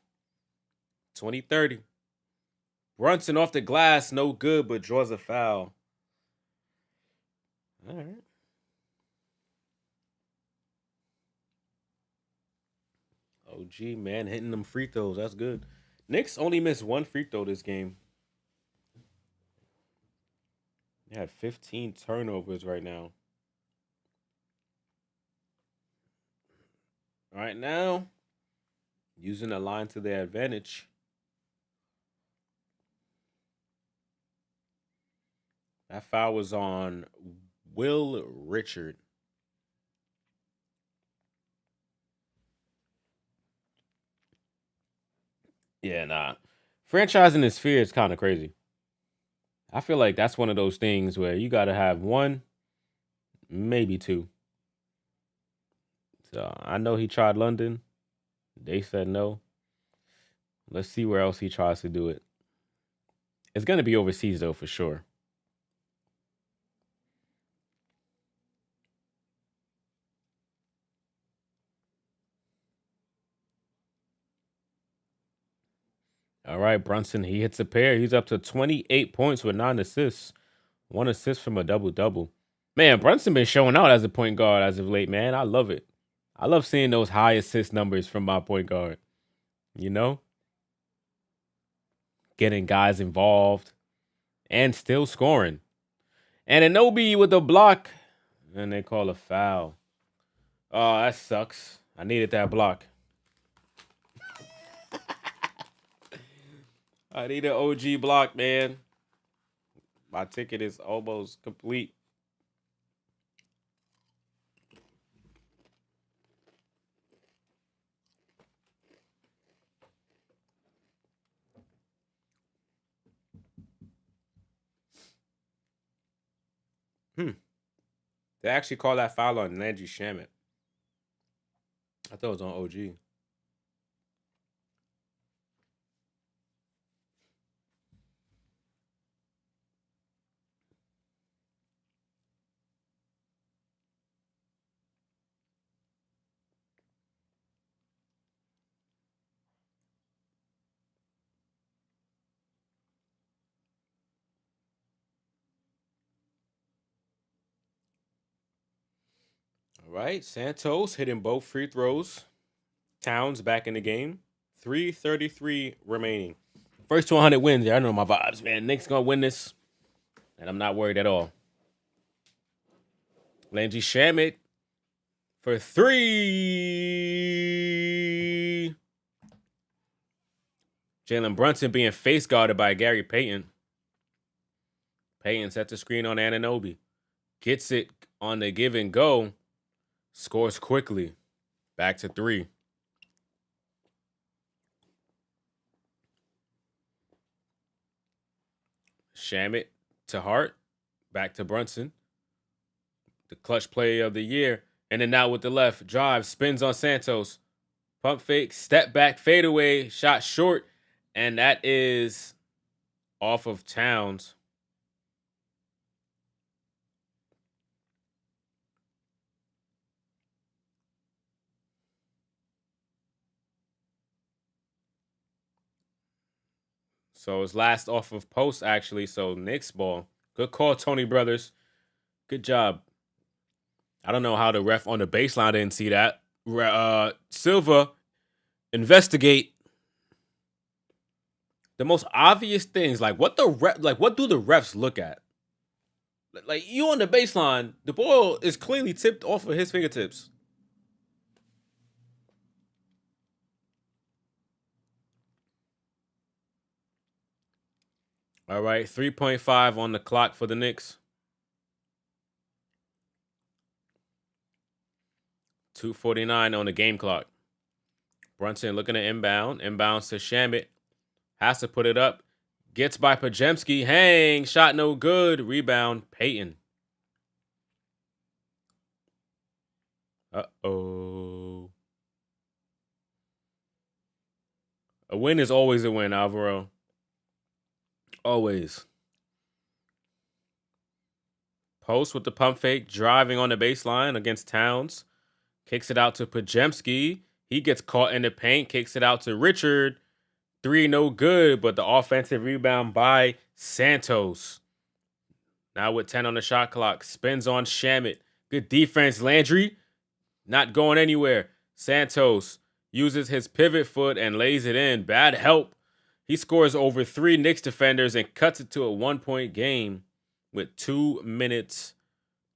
2030. Brunson off the glass, no good, but draws a foul. All right. OG, man, hitting them free throws. That's good. Knicks only missed one free throw this game. They had 15 turnovers right now. Right now, using the line to their advantage. That foul was on Will Richard. Yeah, nah. Franchising this sphere is kind of crazy. I feel like that's one of those things where you got to have one, maybe two. So I know he tried London. They said no. Let's see where else he tries to do it. It's going to be overseas, though, for sure. All right, Brunson, he hits a pair. He's up to 28 points with 9 assists. 1 assist from a double double. Man, Brunson been showing out as a point guard as of late, man. I love it. I love seeing those high assist numbers from my point guard. You know, getting guys involved and still scoring. And Anobi with a block, and they call a foul. Oh, that sucks. I needed that block. I need an OG block, man. My ticket is almost complete. They actually call that foul on Landry Shamet. I thought it was on OG. All right, Santos hitting both free throws. Towns back in the game. 3:33 remaining. First to 100 wins. Yeah, I know my vibes, man. Knicks gonna win this, and I'm not worried at all. Landry Shamet for three. Jalen Brunson being face guarded by Gary Payton. Payton sets the screen on Anunoby. Gets it on the give and go. Scores quickly. Back to three. Shamet to Hart. Back to Brunson. The clutch play of the year. And then now with the left. Drive. Spins on Santos. Pump fake. Step back. Fadeaway. Shot short. And that is off of Towns. So it's last off of post, actually. So Knicks ball. Good call, Tony Brothers. Good job. I don't know how the ref on the baseline didn't see that. Silva, investigate the most obvious things. Like what what do the refs look at? Like you on the baseline, the ball is cleanly tipped off of his fingertips. All right, 3.5 on the clock for the Knicks. 2:49 on the game clock. Brunson looking at inbound. Inbounds to Shamit. Has to put it up. Gets by Pajemski. Hang. Shot no good. Rebound. Payton. Uh-oh. A win is always a win, Alvaro. Always. Post with the pump fake. Driving on the baseline against Towns. Kicks it out to Pajemski. He gets caught in the paint. Kicks it out to Richard. 3 no good, but the offensive rebound by Santos. Now with 10 on the shot clock. Spins on Shamet. Good defense, Landry. Not going anywhere. Santos uses his pivot foot and lays it in. Bad help. He scores over 3 Knicks defenders and cuts it to a 1-point game with 2 minutes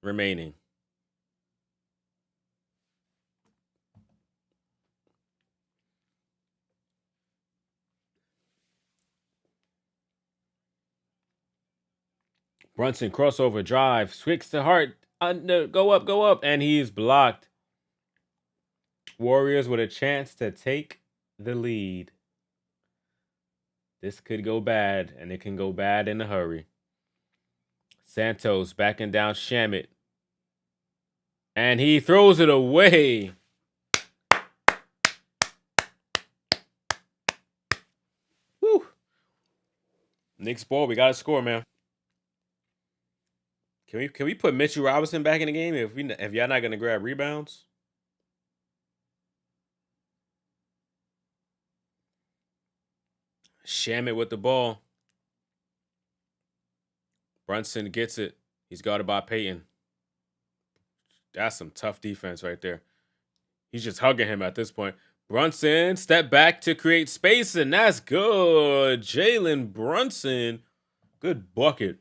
remaining. Brunson crossover drive. Swicks to Hart. Go up. And he's blocked. Warriors with a chance to take the lead. This could go bad, and it can go bad in a hurry. Santos backing down Shamet. And he throws it away. Woo. Knicks ball, we got to score, man. Can we put Mitchell Robinson back in the game if y'all not gonna grab rebounds? Shamet with the ball. Brunson gets it. He's guarded by Payton. That's some tough defense right there. He's just hugging him at this point. Brunson step back to create space, and that's good. Jalen Brunson, good bucket.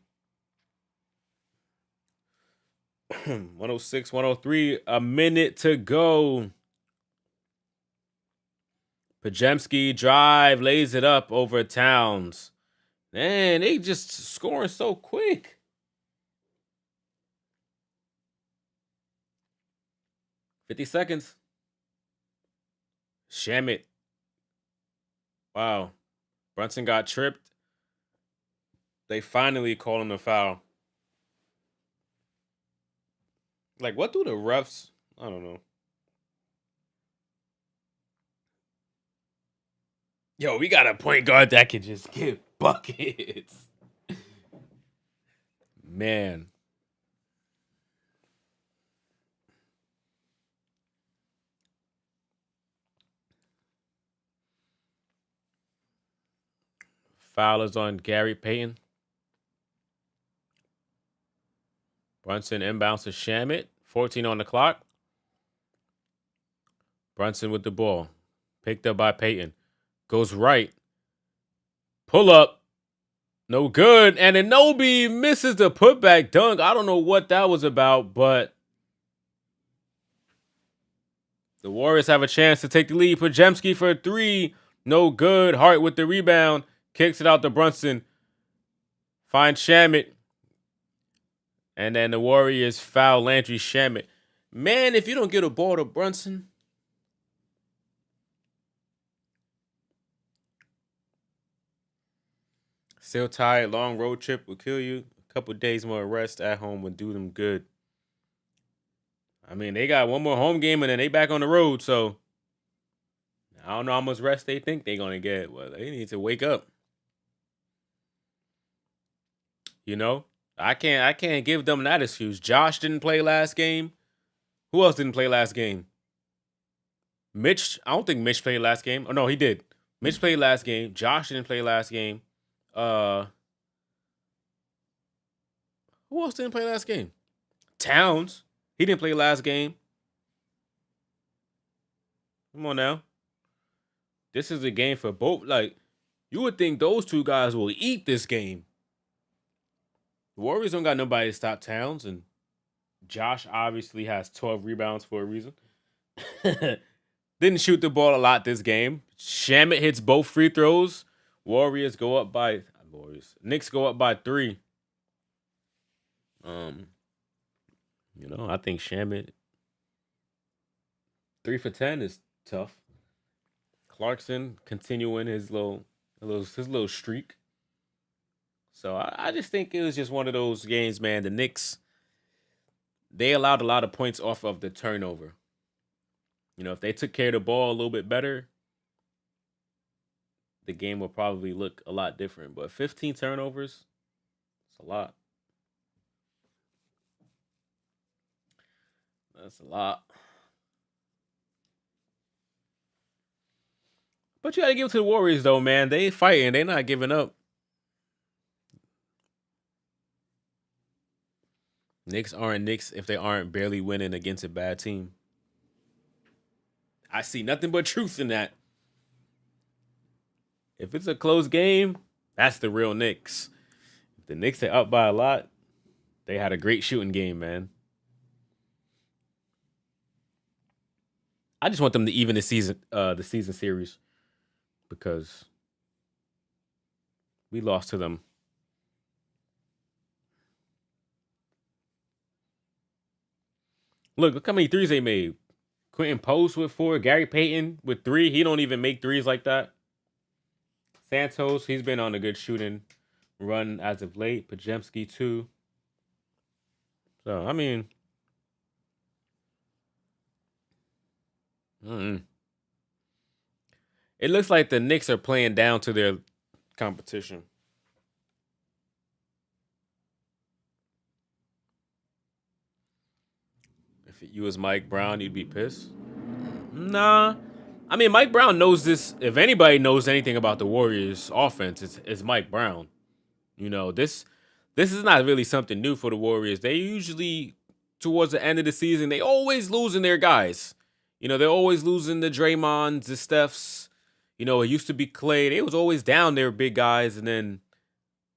106, 103, a minute to go. Pajemski drive, lays it up over Towns. Man, they just scoring so quick. $50 seconds. Shamet. Wow. Brunson got tripped. They finally called him a foul. Like, what do the refs? I don't know. Yo, we got a point guard that can just get buckets. Man. Foul is on Gary Payton. Brunson inbounds to Shamet. 14 on the clock. Brunson with the ball. Picked up by Payton. Goes right. Pull up. No good. And Anobi misses the putback dunk. I don't know what that was about, but the Warriors have a chance to take the lead. Pajemski for 3. No good. Hart with the rebound. Kicks it out to Brunson. Finds Shamet. And then the Warriors foul Landry Shamet. Man, if you don't get a ball to Brunson. Still tired. Long road trip will kill you. A couple days more rest at home would do them good. I mean, they got one more home game and then they back on the road. So I don't know how much rest they think they're gonna get. Well, they need to wake up. You know, I can't give them that excuse. Josh didn't play last game. Who else didn't play last game? Mitch. I don't think Mitch played last game. Oh no, he did. Mitch played last game. Josh didn't play last game. Who else didn't play last game? Towns. He didn't play last game. Come on now. This is a game for both. Like, you would think those two guys will eat this game. The Warriors don't got nobody to stop Towns, and Josh obviously has 12 rebounds for a reason. Didn't shoot the ball a lot this game. Shamet hits both free throws. Knicks go up by 3. I think Shamet 3 for 10 is tough. Clarkson continuing his little his little streak. So I just think it was just one of those games, man. The Knicks, they allowed a lot of points off of the turnover. If they took care of the ball a little bit better, the game will probably look a lot different. But 15 turnovers, it's a lot. That's a lot. But you got to give it to the Warriors, though, man. They fighting. They not giving up. Knicks aren't Knicks if they aren't barely winning against a bad team. I see nothing but truth in that. If it's a close game, that's the real Knicks. If the Knicks are up by a lot, they had a great shooting game, man. I just want them to even the season series, because we lost to them. Look how many threes they made. Quentin Post with 4, Gary Payton with 3. He don't even make threes like that. Santos, he's been on a good shooting run as of late. Pajemski too. So I mean, it looks like the Knicks are playing down to their competition. If you was Mike Brown, you'd be pissed. Nah. I mean, Mike Brown knows this. If anybody knows anything about the Warriors offense, it's Mike Brown. This is not really something new for the Warriors. They usually, towards the end of the season, they always losing their guys. They're always losing the Draymonds, the Stephs. It used to be Clay. They was always down their big guys, and then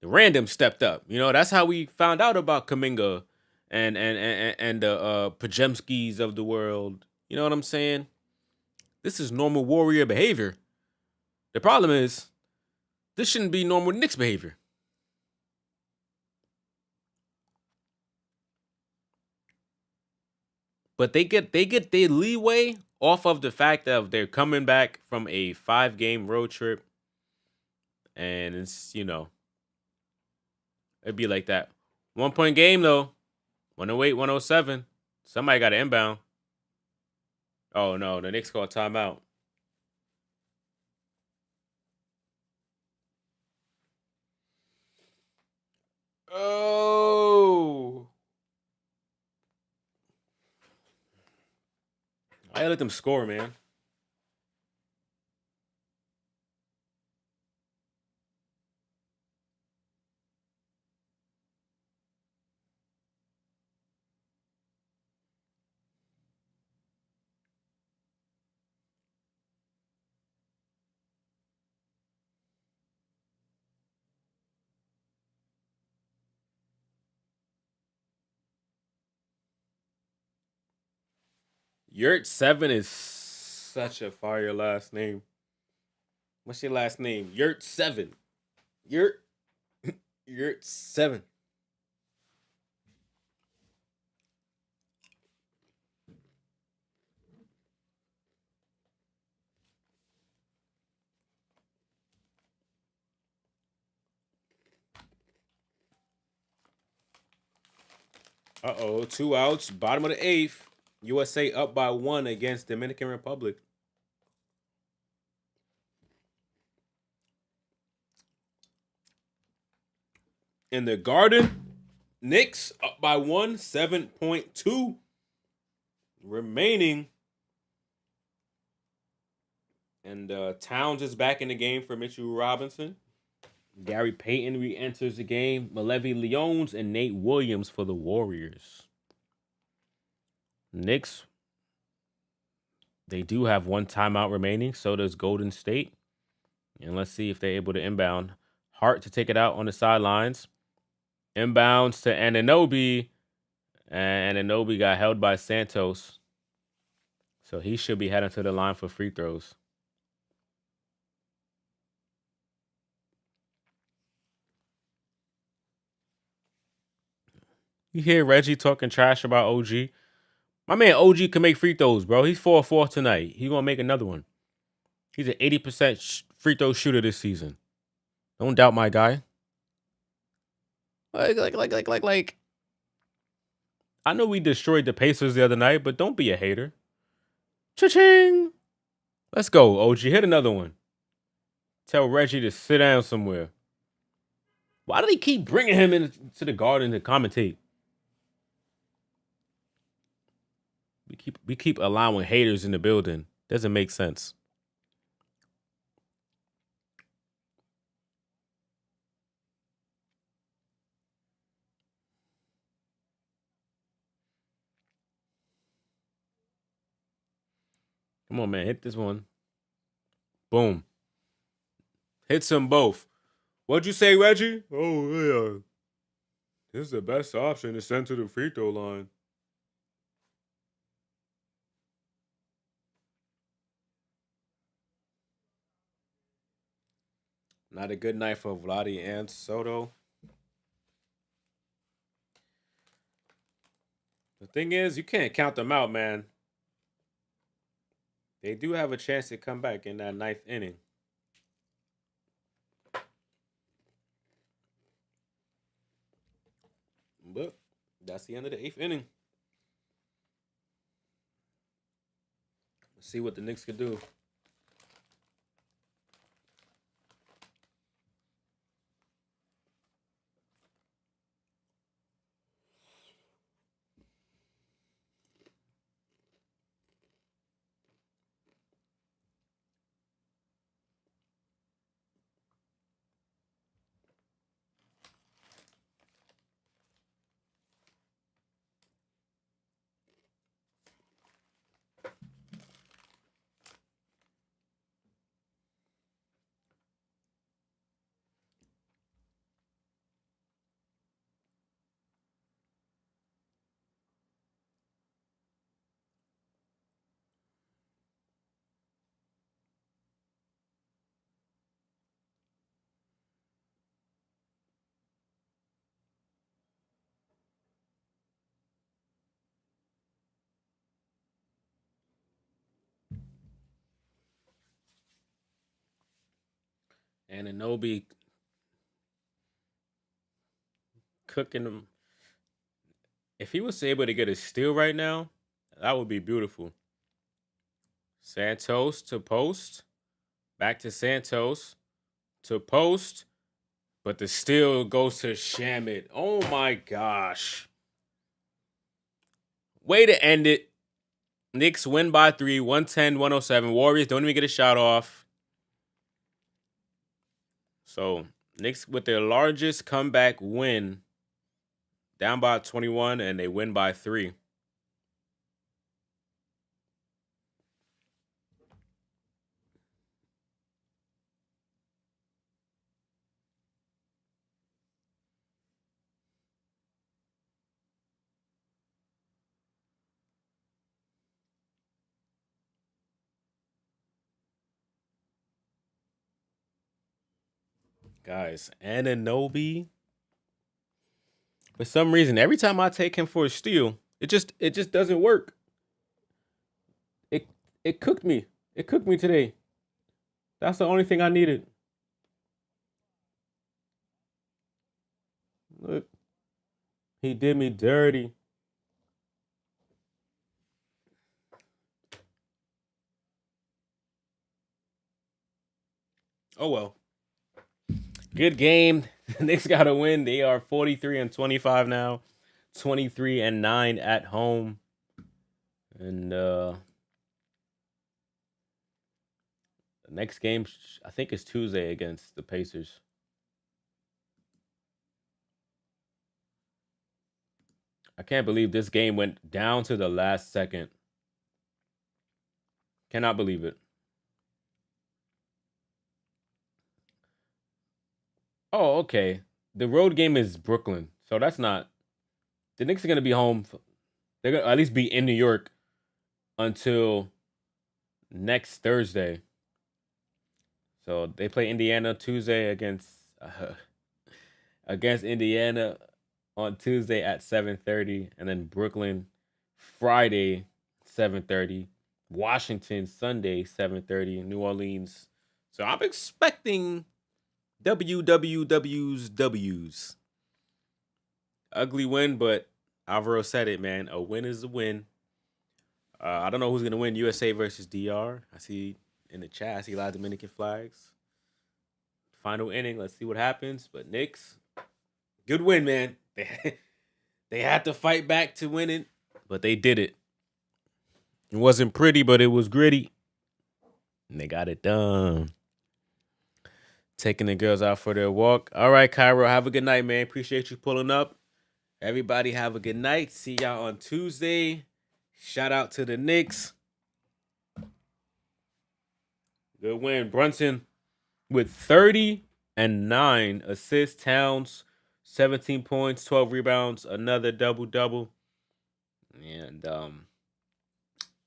the random stepped up. That's how we found out about Kaminga and the Pajemskis of the world. You know what I'm saying? This is normal Warrior behavior. The problem is, this shouldn't be normal Knicks behavior. But they get their leeway off of the fact that they're coming back from a 5-game road trip, and it'd be like that. 1-point game though, 108, 107. Somebody got an inbound. Oh no, the Knicks called timeout. Oh, I let them score, man. Yurt7 is such a fire last name. What's your last name? Yurt7. Yurt Yurt7. Uh-oh, 2 outs, bottom of the 8th. USA up by 1 against Dominican Republic. In the Garden, Knicks up by 1, 7.2 remaining. And Towns is back in the game for Mitchell Robinson. Gary Payton re-enters the game. Malevi Leones and Nate Williams for the Warriors. Knicks, they do have 1 timeout remaining. So does Golden State. And let's see if they're able to inbound. Hart to take it out on the sidelines. Inbounds to Anunoby. And Anunoby got held by Santos. So he should be heading to the line for free throws. You hear Reggie talking trash about OG? My man OG can make free throws, bro. He's 4-4 tonight. He's going to make another one. He's an 80% free throw shooter this season. Don't doubt my guy. Like. I know we destroyed the Pacers the other night, but don't be a hater. Cha-ching! Let's go, OG. Hit another one. Tell Reggie to sit down somewhere. Why do they keep bringing him into the Garden to commentate? We keep allowing haters in the building. Doesn't make sense. Come on, man. Hit this one. Boom. Hits them both. What'd you say, Reggie? Oh, yeah. This is the best option to send to the free throw line. Not a good night for Vladi and Soto. The thing is, you can't count them out, man. They do have a chance to come back in that ninth inning. But that's the end of the eighth inning. Let's see what the Knicks can do. And Anobi cooking them. If he was able to get a steal right now, that would be beautiful. Santos to post. Back to Santos to post. But the steal goes to Shamit. Oh my gosh. Way to end it. Knicks win by 3, 110-107. Warriors don't even get a shot off. So, Knicks with their largest comeback win, down by 21, and they win by 3. Guys, Anunoby, for some reason, every time I take him for a steal, it just doesn't work. It it cooked me. It cooked me today. That's the only thing I needed. Look, he did me dirty. Oh well. Good game. Knicks got to win. They are 43-25 now, 23-9 at home, and the next game I think is Tuesday against the Pacers. I can't believe this game went down to the last second. Cannot believe it. Oh, okay. The road game is Brooklyn, so that's not. The Knicks are gonna be home. They're gonna at least be in New York until next Thursday. So they play Indiana Tuesday against Indiana on Tuesday at 7:30, and then Brooklyn Friday 7:30, Washington Sunday 7:30, New Orleans. So I'm expecting WWW's. Ugly win, but Alvaro said it, man. A win is a win. I don't know who's gonna win USA versus DR. I see in the chat. I see a lot of Dominican flags. Final inning. Let's see what happens. But Knicks, good win, man. They had to fight back to win it, but they did it. It wasn't pretty, but it was gritty. And they got it done. Taking the girls out for their walk. All right, Cairo, have a good night, man. Appreciate you pulling up. Everybody have a good night. See y'all on Tuesday. Shout out to the Knicks. Good win. Brunson with 30-9 assists. Towns, 17 points, 12 rebounds, another double-double. And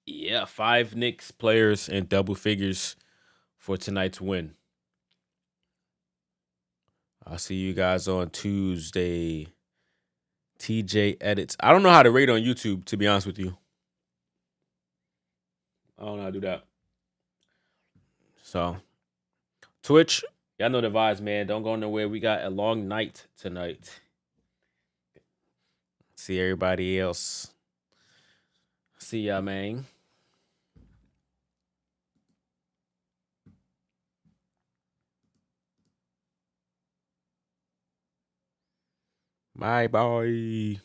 yeah, 5 Knicks players in double figures for tonight's win. I'll see you guys on Tuesday. TJ edits. I don't know how to rate on YouTube, to be honest with you. I don't know how to do that. So, Twitch, y'all know the vibes, man. Don't go nowhere. We got a long night tonight. See everybody else. See y'all, man. Bye, bye.